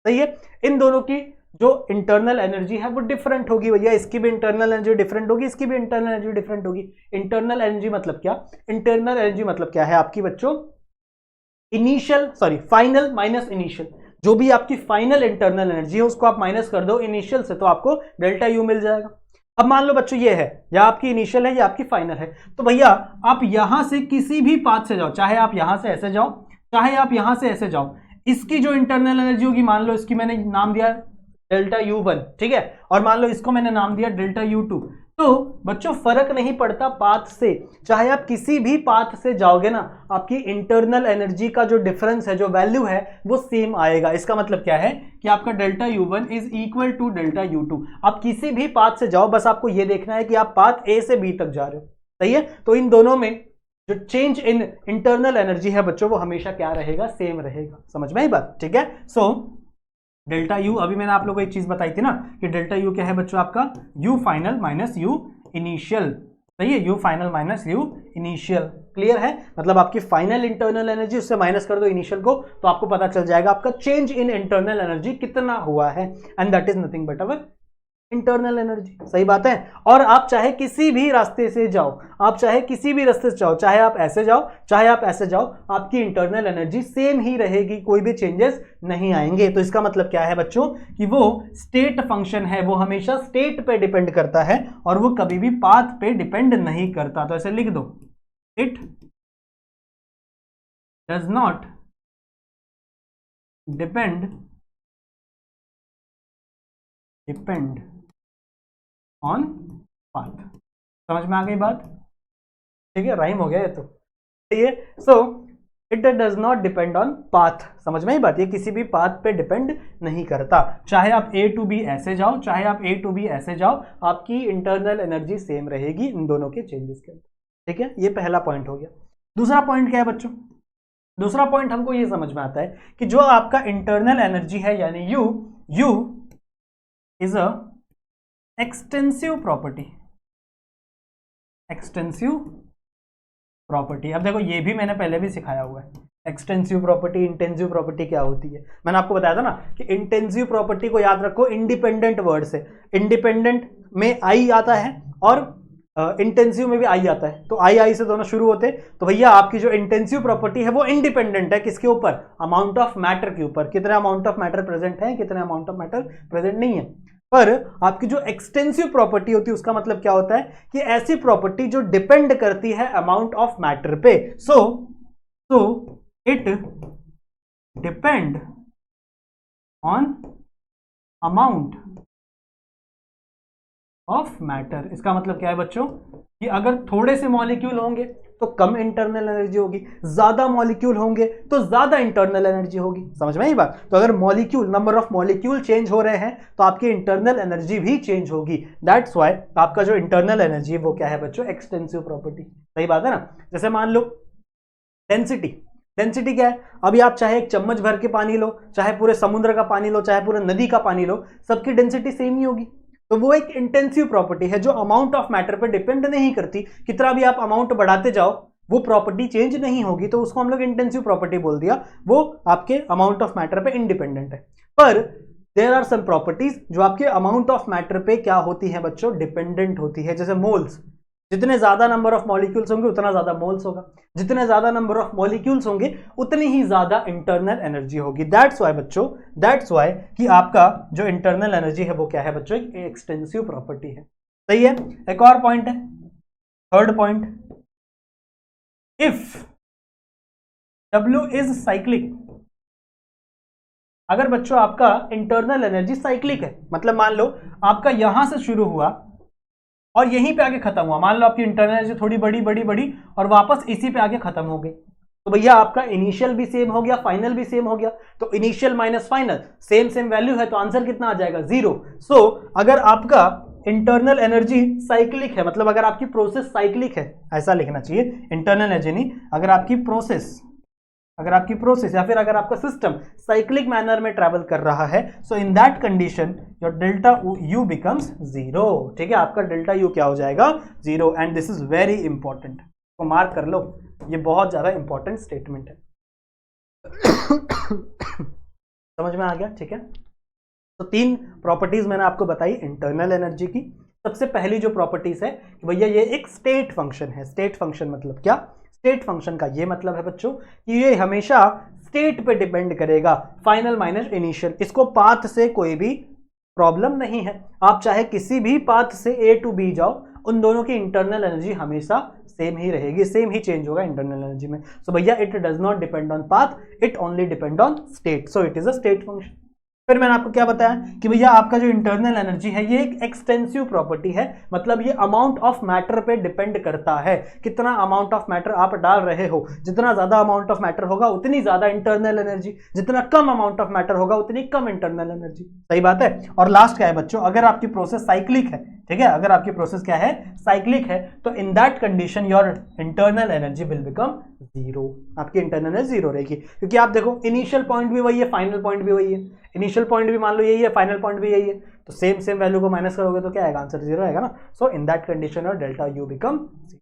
सही है। इन दोनों की जो इंटरनल एनर्जी है वो डिफरेंट होगी भैया, इसकी भी इंटरनल एनर्जी डिफरेंट होगी, इसकी भी इंटरनल एनर्जी डिफरेंट होगी। इंटरनल एनर्जी मतलब क्या, इंटरनल एनर्जी मतलब क्या है आपकी बच्चों, फाइनल माइनस इनिशियल, जो भी आपकी फाइनल इंटरनल एनर्जी है उसको आप माइनस कर दो इनिशियल से, तो आपको डेल्टा यू मिल जाएगा। अब मान लो बच्चों ये है, या आपकी इनिशियल है या आपकी फाइनल है, तो भैया आप यहां से किसी भी पाथ से जाओ, चाहे आप यहां से ऐसे जाओ, चाहे आप यहां से ऐसे जाओ, इसकी जो इंटरनल एनर्जी होगी, मान लो इसकी मैंने नाम दिया डेल्टा U1, ठीक है, और मान लो इसको मैंने नाम दिया डेल्टा U2, तो बच्चों फर्क नहीं पड़ता पाथ से, चाहे आप किसी भी पाथ से जाओगे ना, आपकी इंटरनल एनर्जी का जो डिफरेंस है, जो वैल्यू है वो सेम आएगा। इसका मतलब क्या है कि आपका delta U1 is equal to delta U2। आप किसी भी पाथ से जाओ, बस आपको ये देखना है कि आप पाथ ए से बी तक जा रहे हो, सही है। तो इन दोनों में जो चेंज इन इंटरनल एनर्जी है बच्चों वो हमेशा क्या रहेगा, सेम रहेगा। समझ में आई बात, ठीक है। सो डेल्टा यू, अभी मैंने आप लोगों को एक चीज बताई थी ना कि डेल्टा यू क्या है बच्चों, आपका you final minus you initial, सही है, you final minus you initial, clear है। मतलब आपकी फाइनल इंटरनल एनर्जी, उससे माइनस कर दो इनिशियल को, तो आपको पता चल जाएगा आपका चेंज इन इंटरनल एनर्जी कितना हुआ है, and that is nothing but our internal energy, सही बात है। और आप चाहे किसी भी रास्ते से जाओ, आप चाहे किसी भी रास्ते से जाओ, चाहे आप ऐसे जाओ चाहे आप ऐसे जाओ, आपकी इंटरनल एनर्जी सेम ही रहेगी, कोई भी चेंजेस नहीं आएंगे। तो इसका मतलब क्या है बच्चों कि वो स्टेट फंक्शन है, वो हमेशा स्टेट पे डिपेंड करता है और वो कभी भी पाथ पे डिपेंड नहीं करता। तो ऐसे लिख दो, it does not depend on path. समझ में आ गई बात, ठीक है, राइम हो गया ये तो, ठीक है। So it does not depend on path, समझ में आई बात, ये किसी भी पाथ पे डिपेंड नहीं करता, चाहे आप ए टू बी ऐसे जाओ, चाहे आप ए टू बी ऐसे जाओ, आपकी इंटरनल एनर्जी सेम रहेगी इन दोनों के चेंजेस के अंदर, ठीक है। ये पहला पॉइंट हो गया। दूसरा पॉइंट क्या है बच्चों, दूसरा पॉइंट हमको ये समझ में आता है कि जो आपका इंटरनल एनर्जी है यानी you is a extensive property, extensive property. अब देखो ये भी मैंने पहले भी सिखाया हुआ है, एक्सटेंसिव प्रॉपर्टी, इंटेंसिव प्रॉपर्टी क्या होती है। मैंने आपको बताया था ना कि इंटेंसिव प्रॉपर्टी को याद रखो इंडिपेंडेंट वर्ड से, इंडिपेंडेंट में आई आता है और इंटेंसिव में भी आई आता है, तो आई से दोनों शुरू होते। तो भैया आपकी जो इंटेंसिव प्रॉपर्टी है वो इंडिपेंडेंट है किसके ऊपर, अमाउंट ऑफ मैटर के ऊपर, कितने अमाउंट ऑफ मैटर प्रेजेंट है, कितने अमाउंट ऑफ मैटर प्रेजेंट नहीं है। पर आपकी जो एक्सटेंसिव प्रॉपर्टी होती है उसका मतलब क्या होता है कि ऐसी प्रॉपर्टी जो डिपेंड करती है अमाउंट ऑफ मैटर पे। So it depend on amount of matter. इसका मतलब क्या है बच्चों कि अगर थोड़े से मॉलिक्यूल होंगे तो कम इंटरनल एनर्जी होगी, ज्यादा मॉलिक्यूल होंगे तो ज्यादा इंटरनल एनर्जी होगी। समझ में आई बात? तो अगर molecule, number of molecule change हो रहे हैं तो आपकी इंटरनल एनर्जी भी चेंज होगी। दैट्स व्हाई आपका जो इंटरनल एनर्जी है वो क्या है बच्चों? Extensive property. सही बात है ना? जैसे मान लो डेंसिटी, डेंसिटी क्या है? अभी आप चाहे एक चम्मच भर के पानी लो, चाहे पूरे समुद्र का पानी लो, चाहे पूरे नदी का पानी लो, सबकी डेंसिटी सेम ही होगी। तो वो एक इंटेंसिव प्रॉपर्टी है जो अमाउंट ऑफ मैटर पर डिपेंड नहीं करती। कितना भी आप अमाउंट बढ़ाते जाओ वो प्रॉपर्टी चेंज नहीं होगी, तो उसको हम लोग इंटेंसिव प्रॉपर्टी बोल दिया। वो आपके अमाउंट ऑफ मैटर पे इंडिपेंडेंट है। पर देयर आर सम प्रॉपर्टीज जो आपके अमाउंट ऑफ मैटर पे क्या होती है बच्चों? डिपेंडेंट होती है। जैसे मोल्स, जितने ज्यादा नंबर ऑफ मॉलिक्यूल्स होंगे उतना ज्यादा मोल्स होगा, जितने ज्यादा नंबर ऑफ मॉलिक्यूल्स होंगे उतनी ही ज्यादा इंटरनल एनर्जी होगी। दैट्स व्हाई बच्चों, दैट्स व्हाई कि आपका जो इंटरनल एनर्जी है वो क्या है बच्चों? एक एक्सटेंसिव प्रॉपर्टी है। सही है? एक और पॉइंट है, third point, if W is cyclic. अगर बच्चों आपका इंटरनल एनर्जी साइक्लिक है, मतलब मान लो आपका यहां से शुरू हुआ और यहीं पे आगे खत्म हुआ, मान लो आपकी इंटरनल एनर्जी थोड़ी बड़ी बड़ी बड़ी और वापस इसी पे आगे खत्म हो गई, तो भैया आपका इनिशियल भी सेम हो गया, फाइनल भी सेम हो गया। तो initial minus final same same value है, तो आंसर कितना आ जाएगा? 0। सो अगर आपका इंटरनल एनर्जी साइक्लिक है, मतलब अगर आपकी प्रोसेस साइक्लिक है, ऐसा लिखना चाहिए, इंटरनल एनर्जी नहीं, अगर आपकी प्रोसेस या फिर अगर आपका सिस्टम साइक्लिक मैनर में ट्रैवल कर रहा है, so in that condition your delta U becomes 0। ठीक है? आपका डेल्टा यू क्या हो जाएगा? 0। And this is very important, तो मार्क कर लो, ये बहुत ज्यादा इंपॉर्टेंट स्टेटमेंट है। समझ में आ गया? ठीक है? तो 3 प्रॉपर्टीज मैंने आपको बताई इंटरनल एनर्जी की। सबसे पहली जो प्रॉपर्टीज है कि भैया ये एक स्टेट फंक्शन है। स्टेट फंक्शन मतलब क्या? स्टेट फंक्शन का ये मतलब है बच्चों कि ये हमेशा स्टेट पे डिपेंड करेगा, फाइनल माइनस इनिशियल। इसको पाथ से कोई भी प्रॉब्लम नहीं है, आप चाहे किसी भी पाथ से A to B जाओ, उन दोनों की इंटरनल एनर्जी हमेशा सेम ही रहेगी, सेम ही चेंज होगा इंटरनल एनर्जी में। सो भैया it does not depend on path, it only depend on state, so it is a state function. फिर मैंने आपको क्या बताया कि भैया आपका जो इंटरनल एनर्जी है ये एक एक्सटेंसिव प्रॉपर्टी है, मतलब ये अमाउंट ऑफ मैटर पे डिपेंड करता है। कितना अमाउंट ऑफ मैटर आप डाल रहे हो, जितना ज्यादा अमाउंट ऑफ मैटर होगा उतनी ज्यादा इंटरनल एनर्जी, जितना कम अमाउंट ऑफ मैटर होगा उतनी कम इंटरनल एनर्जी। सही बात है? और लास्ट क्या है बच्चों? अगर आपकी प्रोसेस साइक्लिक है, ठीक है, अगर आपकी प्रोसेस क्या है? साइक्लिक है, तो in that condition your internal energy will become 0। आपकी इंटरनल एनर्जी 0 रहेगी, क्योंकि आप देखो इनिशियल पॉइंट भी वही है, फाइनल पॉइंट भी वही है। इनिशियल पॉइंट भी मान लो यही है, फाइनल पॉइंट भी यही है, तो सेम सेम वैल्यू को माइनस करोगे तो क्या आएगा? आंसर 0 आएगा ना। So in that condition your delta U become 0।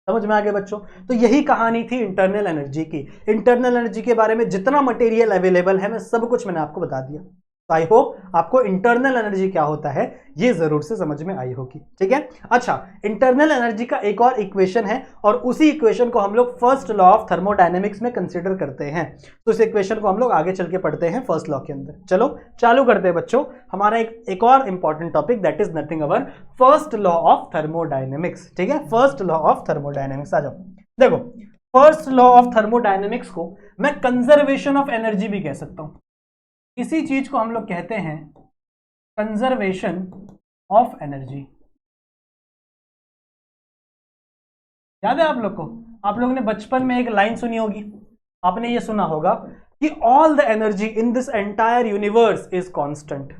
समझ में आ गया बच्चों? तो यही कहानी थी इंटरनल एनर्जी की। इंटरनल एनर्जी के बारे में जितना मटेरियल अवेलेबल है मैं सब कुछ मैंने आपको बता दिया। तो आई होप आपको इंटरनल एनर्जी क्या होता है ये जरूर से समझ में आई होगी। ठीक है? अच्छा, इंटरनल एनर्जी का एक और इक्वेशन है और उसी इक्वेशन को हम लोग फर्स्ट लॉ ऑफ थर्मोडायनेमिक्स में कंसीडर करते हैं। तो इस इक्वेशन को हम लोग आगे चल के पढ़ते हैं फर्स्ट लॉ के अंदर। चलो चालू करते हैं बच्चों हमारा एक और important topic, that is nothing our first law of thermodynamics. ठीक है? First law of thermodynamics. आ जाओ, देखो फर्स्ट लॉ ऑफ थर्मोडायनेमिक्स को मैं कंजर्वेशन ऑफ एनर्जी भी कह सकता हूं। इसी चीज को हम लोग कहते हैं कंजर्वेशन ऑफ एनर्जी। याद है आप लोग को? आप लोगों ने बचपन में एक लाइन सुनी होगी, आपने ये सुना होगा कि all the energy in this entire universe is constant,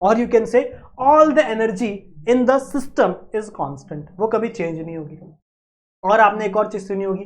और you can say all the energy in the system is constant. वो कभी चेंज नहीं होगी। और आपने एक और चीज सुनी होगी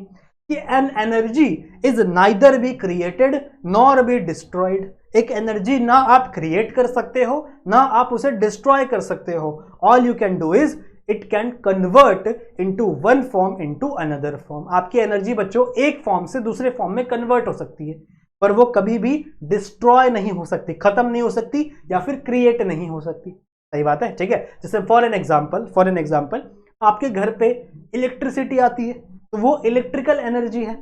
कि an energy is neither be created nor be destroyed. एक एनर्जी ना आप क्रिएट कर सकते हो ना आप उसे डिस्ट्रॉय कर सकते हो। All you can do is it can convert into one form into another form. आपकी एनर्जी बच्चों एक फॉर्म से दूसरे फॉर्म में कन्वर्ट हो सकती है, पर वो कभी भी डिस्ट्रॉय नहीं हो सकती, खत्म नहीं हो सकती या फिर क्रिएट नहीं हो सकती। सही बात है? ठीक है? जैसे फॉर एन एग्जाम्पल आपके घर पे इलेक्ट्रिसिटी आती है तो वो इलेक्ट्रिकल एनर्जी है,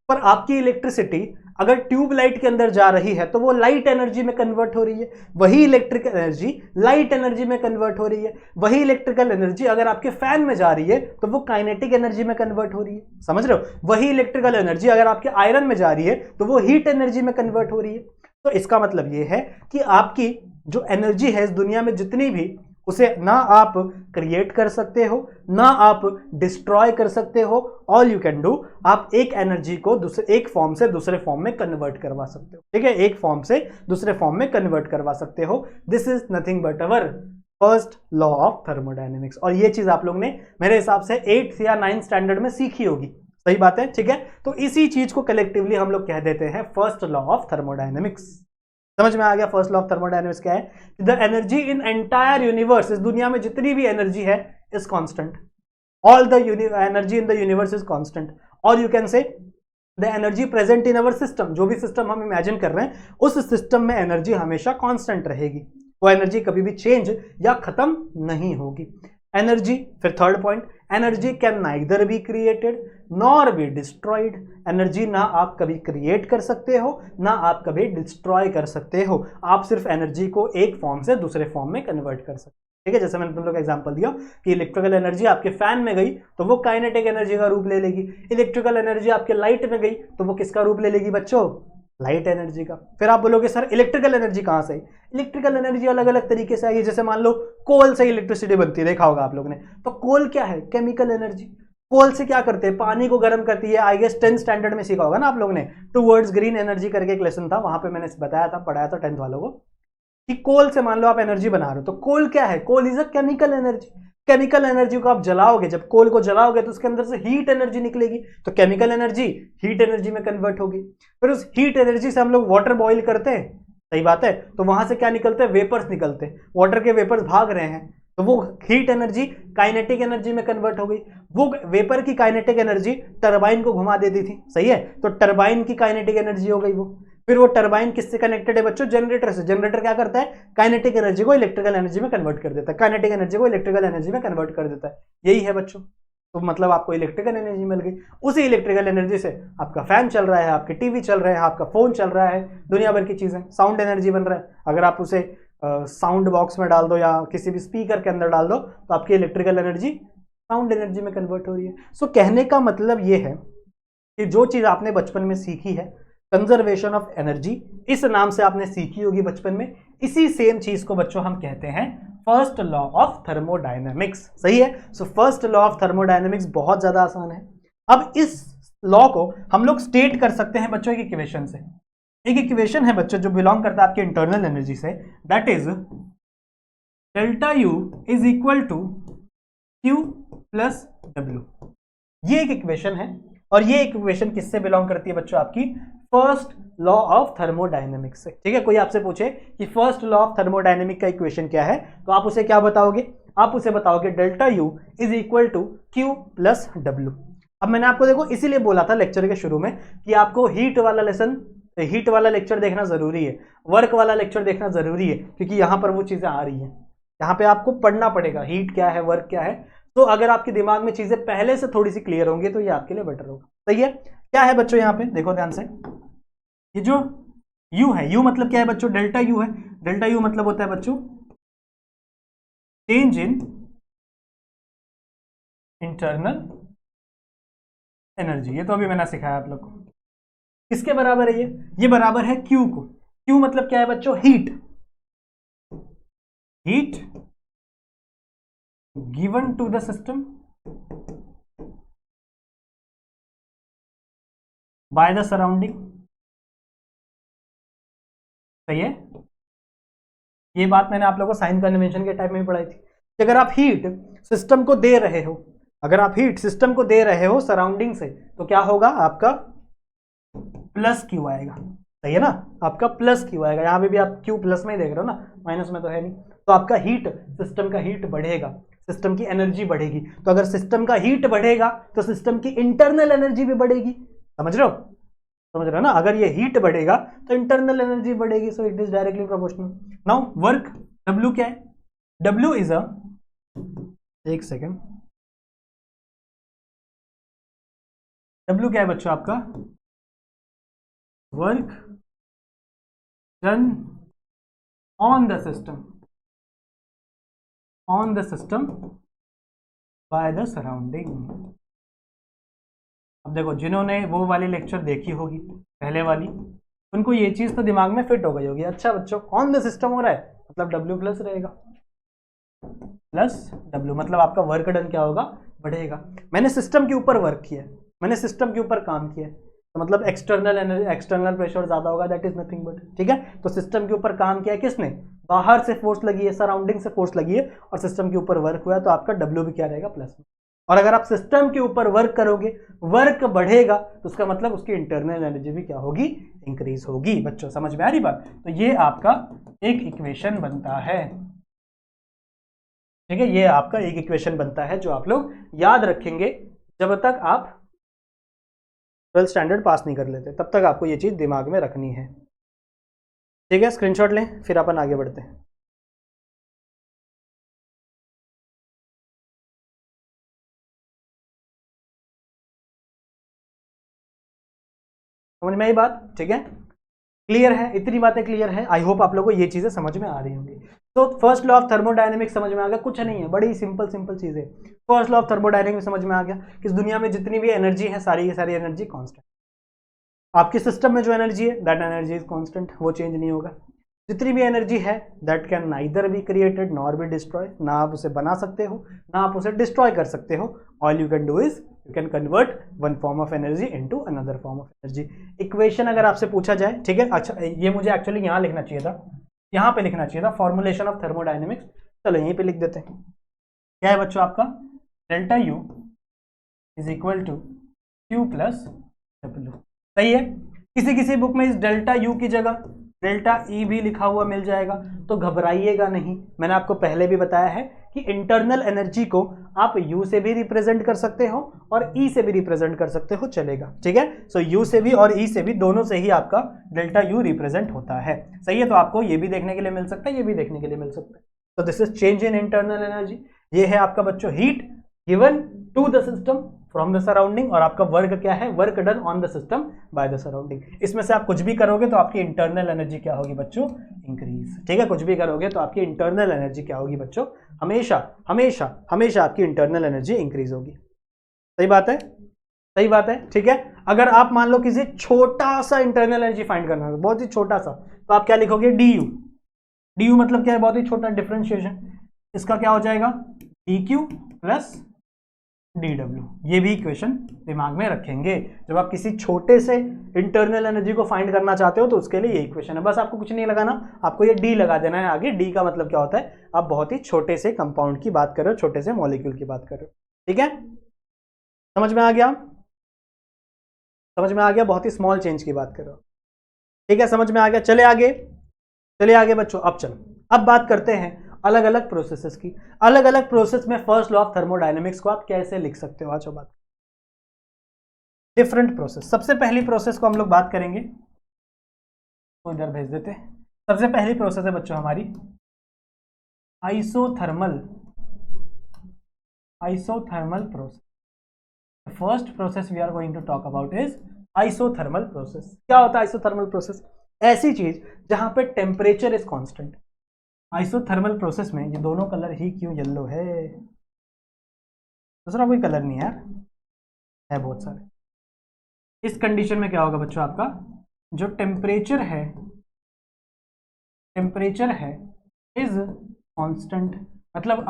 पर आपकी इलेक्ट्रिसिटी अगर ट्यूबलाइट के अंदर जा रही है तो वो लाइट एनर्जी में कन्वर्ट हो रही है, वही इलेक्ट्रिकल एनर्जी लाइट एनर्जी में कन्वर्ट हो रही है। वही इलेक्ट्रिकल एनर्जी अगर आपके फैन में जा रही है तो वो काइनेटिक एनर्जी में कन्वर्ट हो रही है, समझ रहे हो। वही इलेक्ट्रिकल एनर्जी अगर आपके आयरन में जा रही है तो वो हीट एनर्जी में कन्वर्ट हो रही है। तो इसका मतलब ये है कि आपकी जो एनर्जी है इस दुनिया में जितनी भी, उसे ना आप क्रिएट कर सकते हो ना आप डिस्ट्रॉय कर सकते हो। ऑल यू कैन डू, आप एक एनर्जी को दूसरे एक फॉर्म से दूसरे फॉर्म में कन्वर्ट करवा सकते हो, ठीक है, एक फॉर्म से दूसरे फॉर्म में कन्वर्ट करवा सकते हो। This is nothing but our first law of thermodynamics. और ये चीज आप लोग ने मेरे हिसाब से 8th या 9th स्टैंडर्ड में सीखी होगी, सही बात है, ठीक है। तो इसी चीज को कलेक्टिवली हम लोग कह देते हैं फर्स्ट लॉ ऑफ थर्मोडायनेमिक्स। समझ में आ गया फर्स्ट लॉ ऑफ थर्मोडायनेमिक्स क्या है? The energy in entire universe, इस दुनिया में जितनी भी एनर्जी है is constant. All the energy in the universe is constant. और you can say the energy present in our system, जो भी सिस्टम हम इमेजिन कर रहे हैं उस सिस्टम में एनर्जी हमेशा कांस्टेंट रहेगी, वो एनर्जी कभी भी चेंज या खत्म नहीं होगी। एनर्जी, फिर third point, energy can neither be created nor be destroyed. Energy ना आप कभी क्रिएट कर सकते हो ना आप कभी डिस्ट्रॉय कर सकते हो, आप सिर्फ एनर्जी को एक फॉर्म से दूसरे फॉर्म में कन्वर्ट कर सकते हो, ठीक है। जैसे मैंने तुम लोग का एग्जांपल दिया कि इलेक्ट्रिकल एनर्जी आपके फैन में गई तो वो काइनेटिक एनर्जी का रूप ले लेगी, इलेक्ट्रिकल एनर्जी आपके लाइट में गई तो वो किसका रूप ले लेगी बच्चों? लाइट एनर्जी का। फिर आप बोलोगे सर इलेक्ट्रिकल एनर्जी कहां से? इलेक्ट्रिकल एनर्जी अलग अलग तरीके से आई, जैसे मान लो कोल से इलेक्ट्रिसिटी बनती है, देखा होगा आप लोगों ने। तो कोल क्या है? Chemical energy. कोल से क्या करते हैं? पानी को गर्म करती है। आई गेस 10th स्टैंडर्ड में सीखा होगा ना आप लोगों ने, टूवर्ड्स ग्रीन एनर्जी करके एक लेसन था, वहां पे मैंने बताया था, पढ़ाया था 10th वालों को कि कोल से मान लो आप एनर्जी बना रहे हो, तो कोल क्या है? Coal is a chemical energy. Chemical energy को आप जलाओगे, जब कोल को जलाओगे तो उसके अंदर से हीट एनर्जी निकलेगी, तो केमिकल एनर्जी हीट एनर्जी में कन्वर्ट होगी। फिर उस हीट एनर्जी से हम लोग वाटर बॉईल करते हैं, सही बात है, तो वहां से क्या निकलते हैं? वेपर्स निकलते हैं, वाटर के वेपर्स भाग रहे हैं, तो वो हीट एनर्जी काइनेटिक एनर्जी में कन्वर्ट हो गई। वो वेपर की काइनेटिक एनर्जी टरबाइन को घुमा देती थी, सही है, तो टरबाइन की काइनेटिक एनर्जी हो गई वो। फिर वो टरबाइन किससे कनेक्टेड है बच्चों? जनरेटर से। जनरेटर क्या करता है? काइनेटिक एनर्जी को इलेक्ट्रिकल एनर्जी में कन्वर्ट कर देता है, काइनेटिक एनर्जी को इलेक्ट्रिकल एनर्जी में कन्वर्ट कर देता है, यही है बच्चों। तो मतलब आपको इलेक्ट्रिकल एनर्जी मिल गई, उसी इलेक्ट्रिकल एनर्जी से आपका फैन चल रहा है, आपके टीवी चल रहे हैं, आपका फोन चल रहा है, दुनिया भर की चीजें, साउंड एनर्जी बन रहा है। अगर आप उसे साउंड बॉक्स में डाल दो या किसी भी स्पीकर के अंदर डाल दो तो आपकी इलेक्ट्रिकल एनर्जी साउंड एनर्जी में कन्वर्ट हो रही है। सो कहने का मतलब ये है कि जो चीज आपने बचपन में सीखी है, कंजर्वेशन ऑफ एनर्जी, इस नाम से आपने सीखी होगी बचपन में, इसी सेम चीज को बच्चों हम कहते हैं फर्स्ट लॉ ऑफ थर्मोडायनेमिक्स, सही है। So first law of thermodynamics बहुत ज्यादा आसान है। अब इस लॉ को हम लोग स्टेट कर सकते हैं बच्चों एक इक्वेशन से। एक इक्वेशन है बच्चों जो बिलोंग करता है आपके इंटरनल एनर्जी से, that is delta U is equal to Q plus W. ये एक इक्वेशन है, और ये इक्वेशन किससे बिलोंग करती है बच्चों? आपकी फर्स्ट लॉ ऑफ थर्मोडायनेमिक्स से, ठीक है। कोई आपसे पूछे कि फर्स्ट लॉ ऑफ थर्मोडायनेमिक का इक्वेशन क्या है, तो आप उसे क्या बताओगे? आप उसे बताओगे delta U is equal to Q plus W. अब मैंने आपको देखो इसीलिए बोला था लेक्चर के शुरू में कि आपको हीट वाला लेसन, हीट वाला लेक्चर देखना जरूरी है, वर्क वाला लेक्चर देखना जरूरी है, क्योंकि यहां पर वो चीजें आ रही हैं, यहां पे आपको पढ़ना पड़ेगा हीट क्या है, वर्क क्या है। तो अगर आपके दिमाग में चीजें पहले से थोड़ी सी क्लियर होंगी तो ये आपके लिए बेटर होगा, सही है। क्या है बच्चों यहाँ पे देखो ध्यान से, ये जो U है, U मतलब क्या है बच्चों? डेल्टा U है। डेल्टा U मतलब होता है बच्चों चेंज इन इंटरनल एनर्जी। ये तो अभी मैंने सिखाया आप लोग को। किसके बराबर है ये बराबर है Q को। Q मतलब क्या है बच्चों? Heat. Heat given to the system by the surrounding, सही है। ये बात मैंने आप लोगों को साइन कन्वेंशन के टाइम में पढ़ाई थी। अगर आप हीट सिस्टम को दे रहे हो, अगर आप हीट सिस्टम को दे रहे हो सराउंडिंग से, तो क्या होगा? आपका प्लस क्यू आएगा, सही है ना, आपका प्लस क्यू आएगा। यहां पे भी आप क्यू प्लस में ही देख रहे हो ना, माइनस में तो है नहीं। तो आपका हीट, सिस्टम का हीट बढ़ेगा, सिस्टम की एनर्जी बढ़ेगी। तो अगर सिस्टम का हीट बढ़ेगा तो सिस्टम की इंटरनल एनर्जी भी बढ़ेगी, समझ रहे हो? समझ रहे हो ना? अगर ये हीट बढ़ेगा तो इंटरनल एनर्जी बढ़ेगी, so it is directly proportional. Now work, W क्या है? W इज अ, एक सेकेंड, W क्या है बच्चों आपका? Work done on the system by the surrounding. अब देखो, जिन्होंने वो वाली लेक्चर देखी होगी पहले वाली, उनको ये चीज तो दिमाग में फिट हो गई होगी। अच्छा बच्चों, ऑन द सिस्टम हो रहा है मतलब W प्लस रहेगा, प्लस W मतलब आपका वर्क डन क्या होगा, बढ़ेगा। मैंने सिस्टम के ऊपर वर्क किया है, मैंने सिस्टम के ऊपर काम किया है, तो मतलब एक्सटर्नल प्रेशर ज्यादा होगा, दैट इज नथिंग बट, ठीक है। तो सिस्टम के ऊपर काम किया है किसने, बाहर से फोर्स लगी है, सराउंडिंग से फोर्स लगी है और सिस्टम के ऊपर वर्क हुआ है, तो आपका W भी क्या रहेगा, प्लस में। और अगर आप सिस्टम के ऊपर वर्क करोगे, वर्क बढ़ेगा, तो उसका मतलब उसकी इंटरनल एनर्जी भी क्या होगी, इंक्रीज होगी। बच्चों समझ में आ रही बात। तो ये आपका एक इक्वेशन बनता है, ठीक है, ये आपका एक इक्वेशन बनता है जो आप लोग याद रखेंगे जब तक आप 12th स्टैंडर्ड पास नहीं कर लेते, तब तक आपको ये चीज दिमाग में रखनी है, ठीक है। स्क्रीनशॉट लें, फिर अपन आगे बढ़ते हैं। समझ में आई बात, ठीक है, क्लियर है, इतनी बातें क्लियर है। आई होप आप लोगों को ये चीजें समझ में आ रही होंगी। तो फर्स्ट लॉ ऑफ थर्मोडायनेमिक्स समझ में आ गया, कुछ नहीं है, बड़ी सिंपल चीजें। फर्स्ट लॉ ऑफ थर्मोडायनेमिक्स समझ में आ गया कि इस दुनिया में जितनी भी एनर्जी है, सारी की सारी एनर्जी कांस्टेंट। आपके सिस्टम में जो एनर्जी है, दैट एनर्जी इज कांस्टेंट, वो चेंज नहीं होगा। जितनी भी एनर्जी है, that can neither be created nor be destroy, ना आप उसे बना सकते हो ना आप उसे डिस्ट्रॉय कर सकते हो। All you can do is you can convert one form of energy into another form of energy. Equation अगर आपसे पूछा जाए, ठीक है, अच्छा ये मुझे एक्चुअली यहाँ लिखना चाहिए था, यहाँ पे लिखना चाहिए था, फॉर्मुलेशन ऑफ थर्मोडायनेमिक्स। चलो यहीं पे लिख देते हैं। क्या है बच्चों आपका, delta U is equal to Q plus W, सही है। किसी किसी बुक में इस डेल्टा यू की जगह डेल्टा ई भी लिखा हुआ मिल जाएगा, तो घबराइएगा नहीं। मैंने आपको पहले भी बताया है कि इंटरनल एनर्जी को आप यू से भी रिप्रेजेंट कर सकते हो और ई से भी रिप्रेजेंट कर सकते हो, चलेगा, ठीक है। सो यू से भी और ई से भी, दोनों से ही आपका डेल्टा यू रिप्रेजेंट होता है, सही है। तो आपको ये भी देखने के लिए मिल सकता है, ये भी देखने के लिए मिल सकता है। तो this is change in internal energy. ये है आपका बच्चों heat given to the system from the surrounding, और आपका वर्क क्या है, work done on the system by the surrounding. इसमें से आप कुछ भी करोगे तो आपकी इंटरनल एनर्जी क्या होगी बच्चों, इंक्रीज, ठीक है। कुछ भी करोगे तो आपकी इंटरनल एनर्जी क्या होगी बच्चों, हमेशा हमेशा हमेशा आपकी इंटरनल एनर्जी इंक्रीज होगी। सही बात है, सही बात है, ठीक है। अगर आप मान लो किसी छोटा सा इंटरनल एनर्जी फाइंड करना है, बहुत ही छोटा सा, तो आप क्या लिखोगे, डी यू। डी यू मतलब क्या है, बहुत ही छोटा डिफरेंशिएशन, इसका क्या हो जाएगा, डी क्यू प्लस dw। ये भी इक्वेशन दिमाग में रखेंगे। जब आप किसी छोटे से इंटरनल एनर्जी को फाइंड करना चाहते हो तो उसके लिए ये इक्वेशन है। बस आपको कुछ नहीं लगाना, आपको ये d लगा देना है आगे। d का मतलब क्या होता है, आप बहुत ही छोटे से कंपाउंड की बात कर रहे हो, छोटे से मॉलिक्यूल की बात कर रहे हो, ठीक है। समझ में आ गया, समझ में आ गया, बहुत ही स्मॉल चेंज की बात कर रहे हो, ठीक है, समझ में आ गया। चले आगे, चले आगे बच्चों। अब चलो, अब बात करते हैं अलग अलग प्रोसेसेस की। अलग अलग प्रोसेस में फर्स्ट लॉ ऑफ थर्मोडायनेमिक्स को आप कैसे लिख सकते हो, आज बात डिफरेंट प्रोसेस। सबसे पहली प्रोसेस को हम लोग बात करेंगे, तो इधर भेज देते हैं। सबसे पहली प्रोसेस है बच्चों हमारी isothermal process. First process we are going to talk about is isothermal process. क्या होता है आइसोथर्मल प्रोसेस, ऐसी चीज जहां पे temperature is constant. Isothermal process में ये दोनों कलर ही क्यों येलो है, दूसरा कोई कलर नहीं है बहुत सारे। इस कंडीशन में क्या होगा बच्चों, आपका जो टेम्परेचर है इज कांस्टेंट। मतलब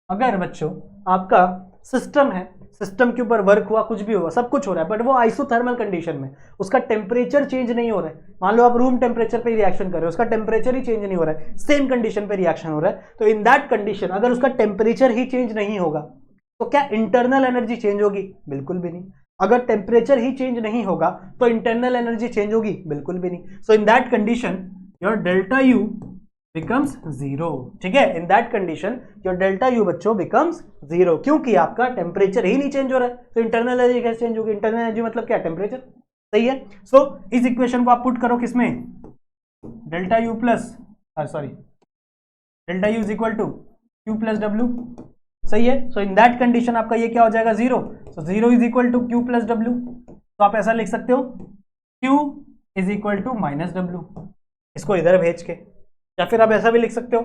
अगर बच्चों आपका सिस्टम है, सिस्टम के ऊपर वर्क हुआ, कुछ भी हुआ, सब कुछ हो रहा है, बट वो आइसोथर्मल कंडीशन में, उसका टेम्परेचर चेंज नहीं हो रहा है। मान लो आप रूम टेम्परेचर पे रिएक्शन कर रहे हो, उसका टेम्परेचर ही चेंज नहीं हो रहा है, सेम कंडीशन पे रिएक्शन हो रहा है। तो इन दैट कंडीशन अगर उसका टेम्परेचर ही चेंज नहीं होगा तो क्या इंटरनल एनर्जी चेंज होगी, बिल्कुल भी नहीं। अगर टेम्परेचर ही चेंज नहीं होगा तो इंटरनल एनर्जी चेंज होगी, बिल्कुल भी नहीं। So in that condition your delta U becomes zero, ठीक है। In that condition your delta U बच्चों becomes zero, क्योंकि आपका टेम्परेचर ही नहीं चेंज हो रहा है। तो इंटरनल एनर्जी कैसे चेंज होगी, इंटरनल एनर्जी मतलब क्या, टेम्परेचर, सही है। सो इस इक्वेशन को आप पुट करो किसमें, delta U plus sorry delta U is equal to Q plus W, सही है। सो इन दैट कंडीशन आपका ये क्या हो जाएगा, zero. So zero is equal to Q plus W. तो आप ऐसा लिख सकते हो Q is equal to minus W, इसको इधर भेज के, या फिर आप ऐसा भी लिख सकते हो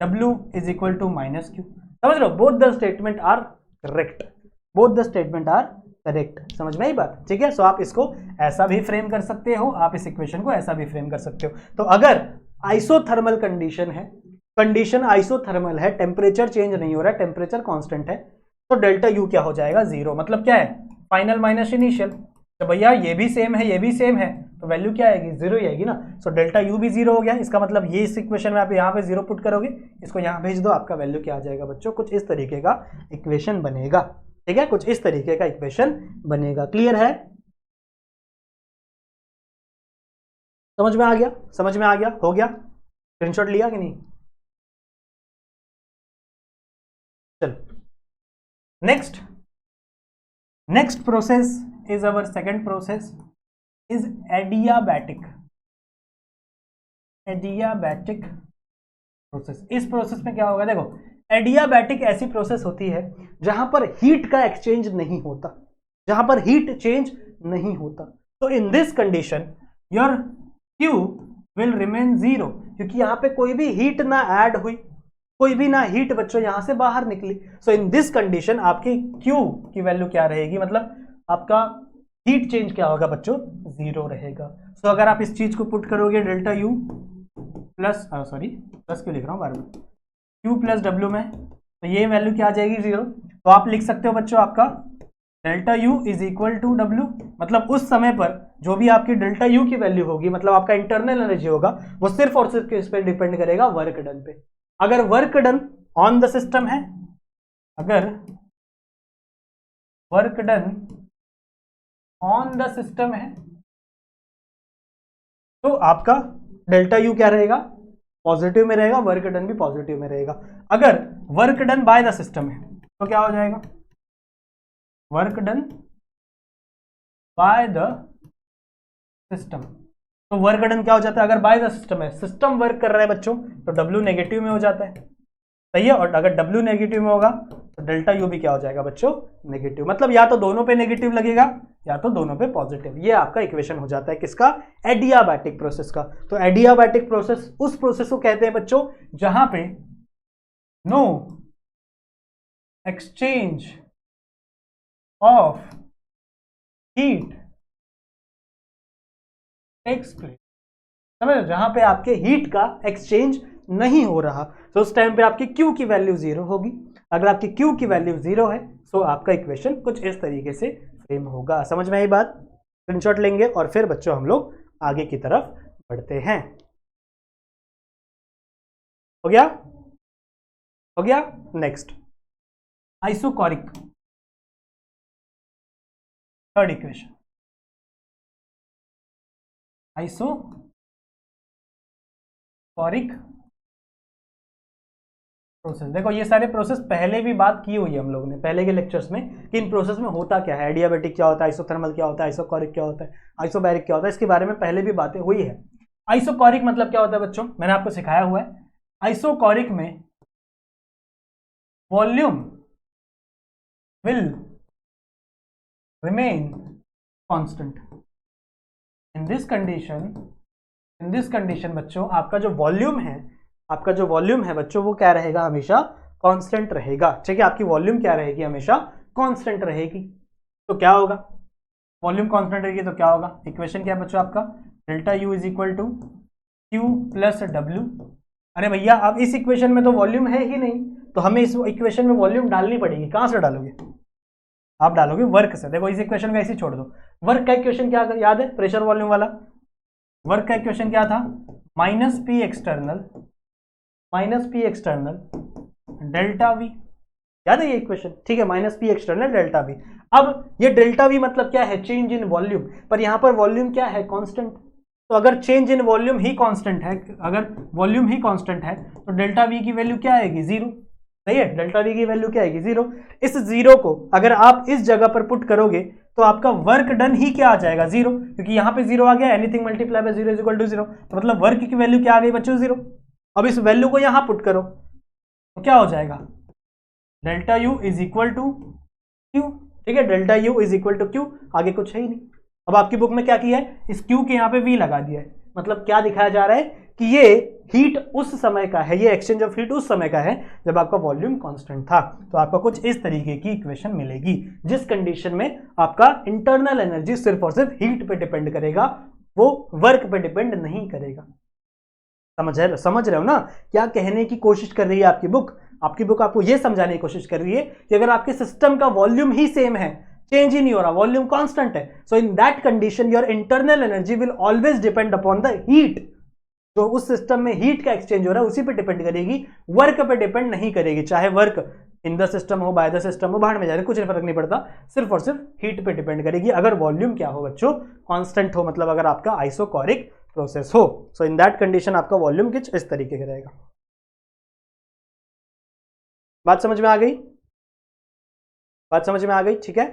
W is equal to minus Q. समझ लो, both the statement are correct, both the statement are correct. समझ में आई बात? ठीक है, सो आप इसको ऐसा भी फ्रेम कर सकते हो, आप इस इक्वेशन को ऐसा भी फ्रेम कर सकते हो। तो अगर आइसोथर्मल कंडीशन है, कंडीशन आइसोथर्मल है, टेम्परेचर चेंज नहीं हो रहा है, टेम्परेचर कांस्टेंट है, तो डेल्टा यू क्या हो जाएगा? जीरो। मतलब क्या है? Final minus initial. तो भैया ये भी सेम है, ये भी सेम है, तो वैल्यू क्या आएगी? जीरो ही आएगी ना। सो डेल्टा यू भी जीरो हो गया। इसका मतलब ये इस इक्वेशन में आप यहाँ पे जीरो पुट करोगे, इसको यहाँ भेज दो, आपका वैल्यू क्या आ जाएगा बच्चों? कुछ इस तरीके का इक्वेशन बनेगा। ठीक है, कुछ इस तरीके का इक्वेशन बनेगा। क्लियर है? समझ में आ गया? समझ में आ गया? हो गया? स्क्रीनशॉट लिया कि नहीं? चलो next process is our second process is adiabatic process. इस प्रोसेस में क्या होगा? देखो, एडियाबैटिक ऐसी प्रोसेस होती है जहां पर हीट का एक्सचेंज नहीं होता, जहां पर हीट चेंज नहीं होता। तो इन this condition your Q will remain zero, क्योंकि यहां पे कोई भी हीट ना ऐड हुई, कोई भी ना हीट बच्चों यहां से बाहर निकली। सो इन दिस कंडीशन आपकी Q की वैल्यू क्या रहेगी? मतलब आपका हीट चेंज क्या होगा बच्चों? जीरो रहेगा। सो अगर आप इस चीज को पुट करोगे delta U plus, sorry plus क्यों लिख रहा हूं बार बार, क्यू प्लस डब्ल्यू में, तो ये वैल्यू क्या आ जाएगी? जीरो। तो आप लिख सकते हो बच्चों आपका delta U is equal to W, मतलब उस समय पर जो भी आपकी डेल्टा यू की वैल्यू होगी, मतलब आपका इंटरनल एनर्जी होगा, वो सिर्फ और सिर्फ किस पे डिपेंड करेगा? वर्क डन पे। अगर work done on the system है, अगर work done on the system है, तो आपका डेल्टा यू क्या रहेगा? पॉजिटिव में रहेगा, वर्क डन भी पॉजिटिव में रहेगा। अगर work done by the system है तो क्या हो जाएगा? Work done by the system. तो वर्क डन क्या हो जाता है? अगर बाय द सिस्टम है, सिस्टम वर्क कर रहा है बच्चों, तो डब्ल्यू नेगेटिव में हो जाता है, सही है। और अगर डब्ल्यू नेगेटिव में होगा तो डेल्टा यू भी क्या हो जाएगा बच्चों? नेगेटिव। मतलब या तो दोनों पे नेगेटिव लगेगा या तो दोनों पे पॉजिटिव। ये आपका इक्वेशन हो जाता है किसका? एडियाबैटिक प्रोसेस का। तो एडियाबैटिक प्रोसेस उस प्रोसेस को कहते हैं बच्चों जहां पे no exchange of heat takes place. समझ, जहां पे आपके हीट का एक्सचेंज नहीं हो रहा, तो उस टाइम पे आपकी Q की वैल्यू जीरो होगी। अगर आपकी Q की वैल्यू जीरो है तो आपका इक्वेशन कुछ इस तरीके से फ्रेम होगा। समझ में आई बात? स्क्रीनशॉट लेंगे और फिर बच्चों हम लोग आगे की तरफ बढ़ते हैं। हो गया? हो गया? Next isochoric, third equation, isochoric process. देखो ये सारे प्रोसेस पहले भी बात की हुई है हम लोगों ने पहले के लेक्चर्स में कि इन प्रोसेस में होता क्या है, एडियाबैटिक क्या होता है, आइसोथर्मल क्या होता है, आइसोकोरिक क्या होता है, आइसोबैरिक क्या होता है, इसके बारे में पहले भी बातें हुई है। आइसोकोरिक मतलब क्या होता है बच्चों? मैंने आपको सिखाया हुआ है। आइसोकोरिक में volume will remain constant. In this condition बच्चों आपका जो वॉल्यूम है, आपका जो वॉल्यूम है बच्चों वो क्या रहेगा? हमेशा कांस्टेंट रहेगा। ठीक है, आपकी वॉल्यूम क्या रहेगी? हमेशा कांस्टेंट रहेगी। तो क्या होगा? वॉल्यूम कांस्टेंट रहेगी तो क्या होगा? इक्वेशन क्या है बच्चों आपका? Delta U is equal to Q plus W. अरे भैया अब इस इक्वेशन में तो वॉल्यूम है ही नहीं, तो हमें इस इक्वेशन में वॉल्यूम डालनी पड़ेगी। कहां से डालोगे? आप डालोगे वर्क से। देखो इस इक्वेशन को ऐसे छोड़ दो। वर्क का इक्वेशन क्या याद है? प्रेशर वॉल्यूम वाला वर्क का इक्वेशन क्या था? Minus P external delta we. याद है ये इक्वेशन? ठीक है, minus P external delta we. अब ये डेल्टा वी मतलब क्या है? Change in volume. पर यहां पर वॉल्यूम क्या है? कांस्टेंट। तो अगर change in volume he constant है, अगर वॉल्यूम ही कांस्टेंट है तो डेल्टा वी की वैल्यू क्या आएगी? जीरो। सही है, डेल्टा वी की वैल्यू क्या आएगी? जीरो। इस जीरो को अगर आप इस जगह पर पुट करोगे तो आपका वर्क डन ही क्या आ जाएगा? जीरो, क्योंकि यहां पे जीरो आ गया। Anything multiply by zero is equal to zero, तो मतलब वर्क की वैल्यू क्या आ गई बच्चों? जीरो। अब इस वैल्यू को यहां पुट करो तो क्या हो जाएगा? Delta U is equal to Q. ठीक है, delta U is equal to Q, आगे कुछ है ही नहीं। अब आपकी बुक में क्या किया है, इस Q के यहाँ पे V लगा दिया है, मतलब क्या दिखाया जा रहा है कि ये हीट उस समय का है, ये एक्सचेंज ऑफ हीट उस समय का है जब आपका वॉल्यूम कांस्टेंट था। तो आपको कुछ इस तरीके की इक्वेशन मिलेगी जिस कंडीशन में आपका इंटरनल एनर्जी सिर्फ और सिर्फ हीट पे डिपेंड करेगा, वो वर्क पे डिपेंड नहीं करेगा। समझ रहे हो ना क्या कहने की कोशिश कर रही है आपकी बुक? आपकी बुक आपको यह समझाने की कोशिश कर रही है कि अगर आपके सिस्टम का वॉल्यूम ही सेम है, चेंज ही नहीं हो रहा, वॉल्यूम कांस्टेंट है, so in that condition your internal energy will always depend upon the heat. जो उस सिस्टम में हीट का एक्सचेंज हो रहा है उसी पे डिपेंड करेगी, वर्क पे डिपेंड नहीं करेगी। चाहे वर्क इन द सिस्टम हो, बाय द सिस्टम हो, बाहर में जाए, कुछ फर्क नहीं पड़ता, सिर्फ और सिर्फ हीट पे डिपेंड करेगी अगर वॉल्यूम क्या हो बच्चों, कांस्टेंट हो, मतलब अगर आपका आइसोकोरिक प्रोसेस हो। सो इन दैट कंडीशन आपका वॉल्यूम कुछ इस तरीके का रहेगा। बात समझ में आ गई? बात समझ में आ गई? ठीक है,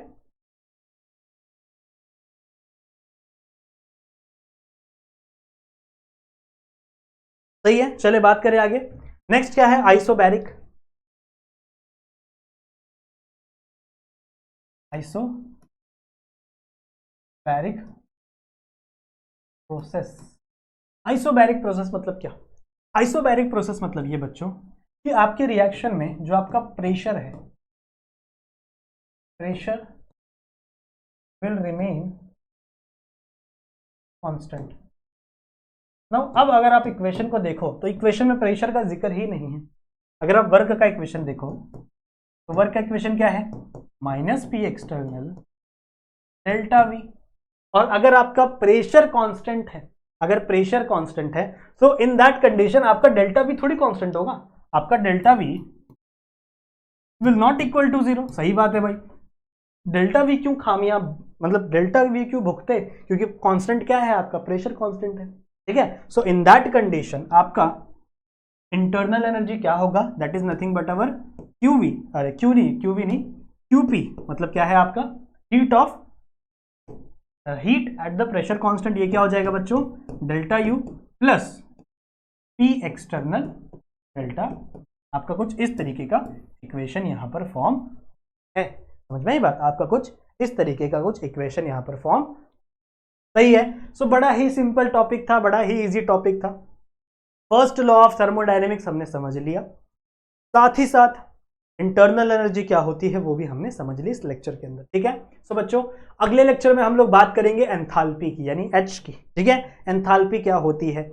सही है। चले बात करें आगे। नेक्स्ट क्या है? Isobaric. Isobaric process. Isobaric process मतलब क्या? आइसोबैरिक प्रोसेस मतलब ये बच्चों कि आपके रिएक्शन में जो आपका प्रेशर है, pressure will remain constant. Now अब अगर आप इक्वेशन को देखो तो इक्वेशन में प्रेशर का जिक्र ही नहीं है। अगर आप वर्क का इक्वेशन देखो तो वर्क का इक्वेशन क्या है? Minus P external delta we. और अगर आपका प्रेशर कांस्टेंट है, अगर प्रेशर कांस्टेंट है तो इन दैट कंडीशन आपका डेल्टा वी थोड़ी कांस्टेंट होगा, आपका delta V will not equal to zero. सही बात है भाई, डेल्टा वी क्यों खामियां, मतलब डेल्टा वी क्यों भुगते? क्योंकि कांस्टेंट क्या है आपका? प्रेशर कांस्टेंट है, ठीक है। सो इन दैट कंडीशन आपका इंटरनल एनर्जी क्या होगा? That is nothing but our qv, अरे क्यूवी नहीं क्यूपी, मतलब क्या है आपका? Heat of heat at the pressure constant. ये क्या हो जाएगा बच्चों? Delta U plus P external delta. आपका कुछ इस तरीके का इक्वेशन यहां पर फॉर्म है। समझ में आई बात? आपका कुछ इस तरीके का कुछ इक्वेशन यहां पर फॉर्म, सही है। सो बड़ा ही सिंपल टॉपिक था, बड़ा ही इजी टॉपिक था। फर्स्ट लॉ ऑफ थर्मोडायनेमिक्स हमने समझ लिया, साथ ही साथ इंटरनल एनर्जी क्या होती है वो भी हमने समझ ली इस लेक्चर के अंदर, ठीक है। सो बच्चों अगले लेक्चर में हम लोग बात करेंगे एंथैल्पी की, यानी एच की, ठीक है। एंथैल्पी क्या होती है,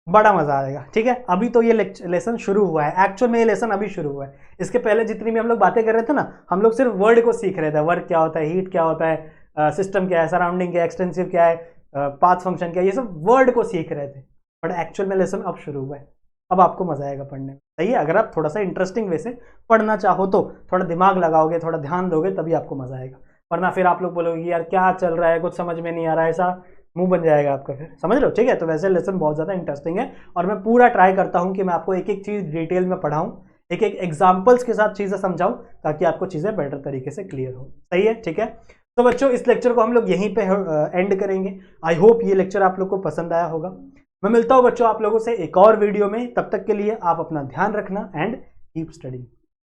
बड़ा मजा आएगा, ठीक है। अभी तो ये लेसन शुरू हुआ है, एक्चुअल में ये लेसन अभी शुरू हुआ है। इसके पहले जितनी भी हम लोग बातें कर रहे थे ना, हम लोग सिर्फ वर्ड को सीख रहे थे, वर्क क्या होता है, हीट क्या होता है, सिस्टम क्या है, सराउंडिंग क्या है, एक्सटेंसिव क्या है, पाथ फंक्शन क्या है, ये सब वर्ड को सीख रहे थे। बट एक्चुअल में लेसन अब शुरू हुआ है, अब आपको मजा आएगा पढ़ने में, सही है। अगर आप थोड़ा सा इंटरेस्टिंग वे से पढ़ना चाहो तो थोड़ा दिमाग लगाओगे, थोड़ा ध्यान दोगे, तभी आपको मजा आएगा। वरना फिर आप लोग बोलोगे यार क्या चल रहा है, कुछ समझ में नहीं आ रहा है, ऐसा मुंह बन जाएगा आपका, फिर समझ लो, ठीक है। तो वैसे लेसन बहुत ज़्यादा इंटरेस्टिंग है और मैं पूरा ट्राई करता हूँ कि मैं आपको एक एक चीज़ डिटेल में पढ़ाऊँ, एक एक एग्जाम्पल्स के साथ चीज़ें समझाऊँ, ताकि आपको चीज़ें बेटर तरीके से क्लियर हो, सही है, ठीक है। तो बच्चों इस लेक्चर को हम लोग यहीं पे एंड करेंगे। आई होप ये लेक्चर आप लोग को पसंद आया होगा। मैं मिलता हूँ बच्चों आप लोगों से एक और वीडियो में, तब तक के लिए आप अपना ध्यान रखना and keep studying.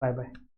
Bye bye.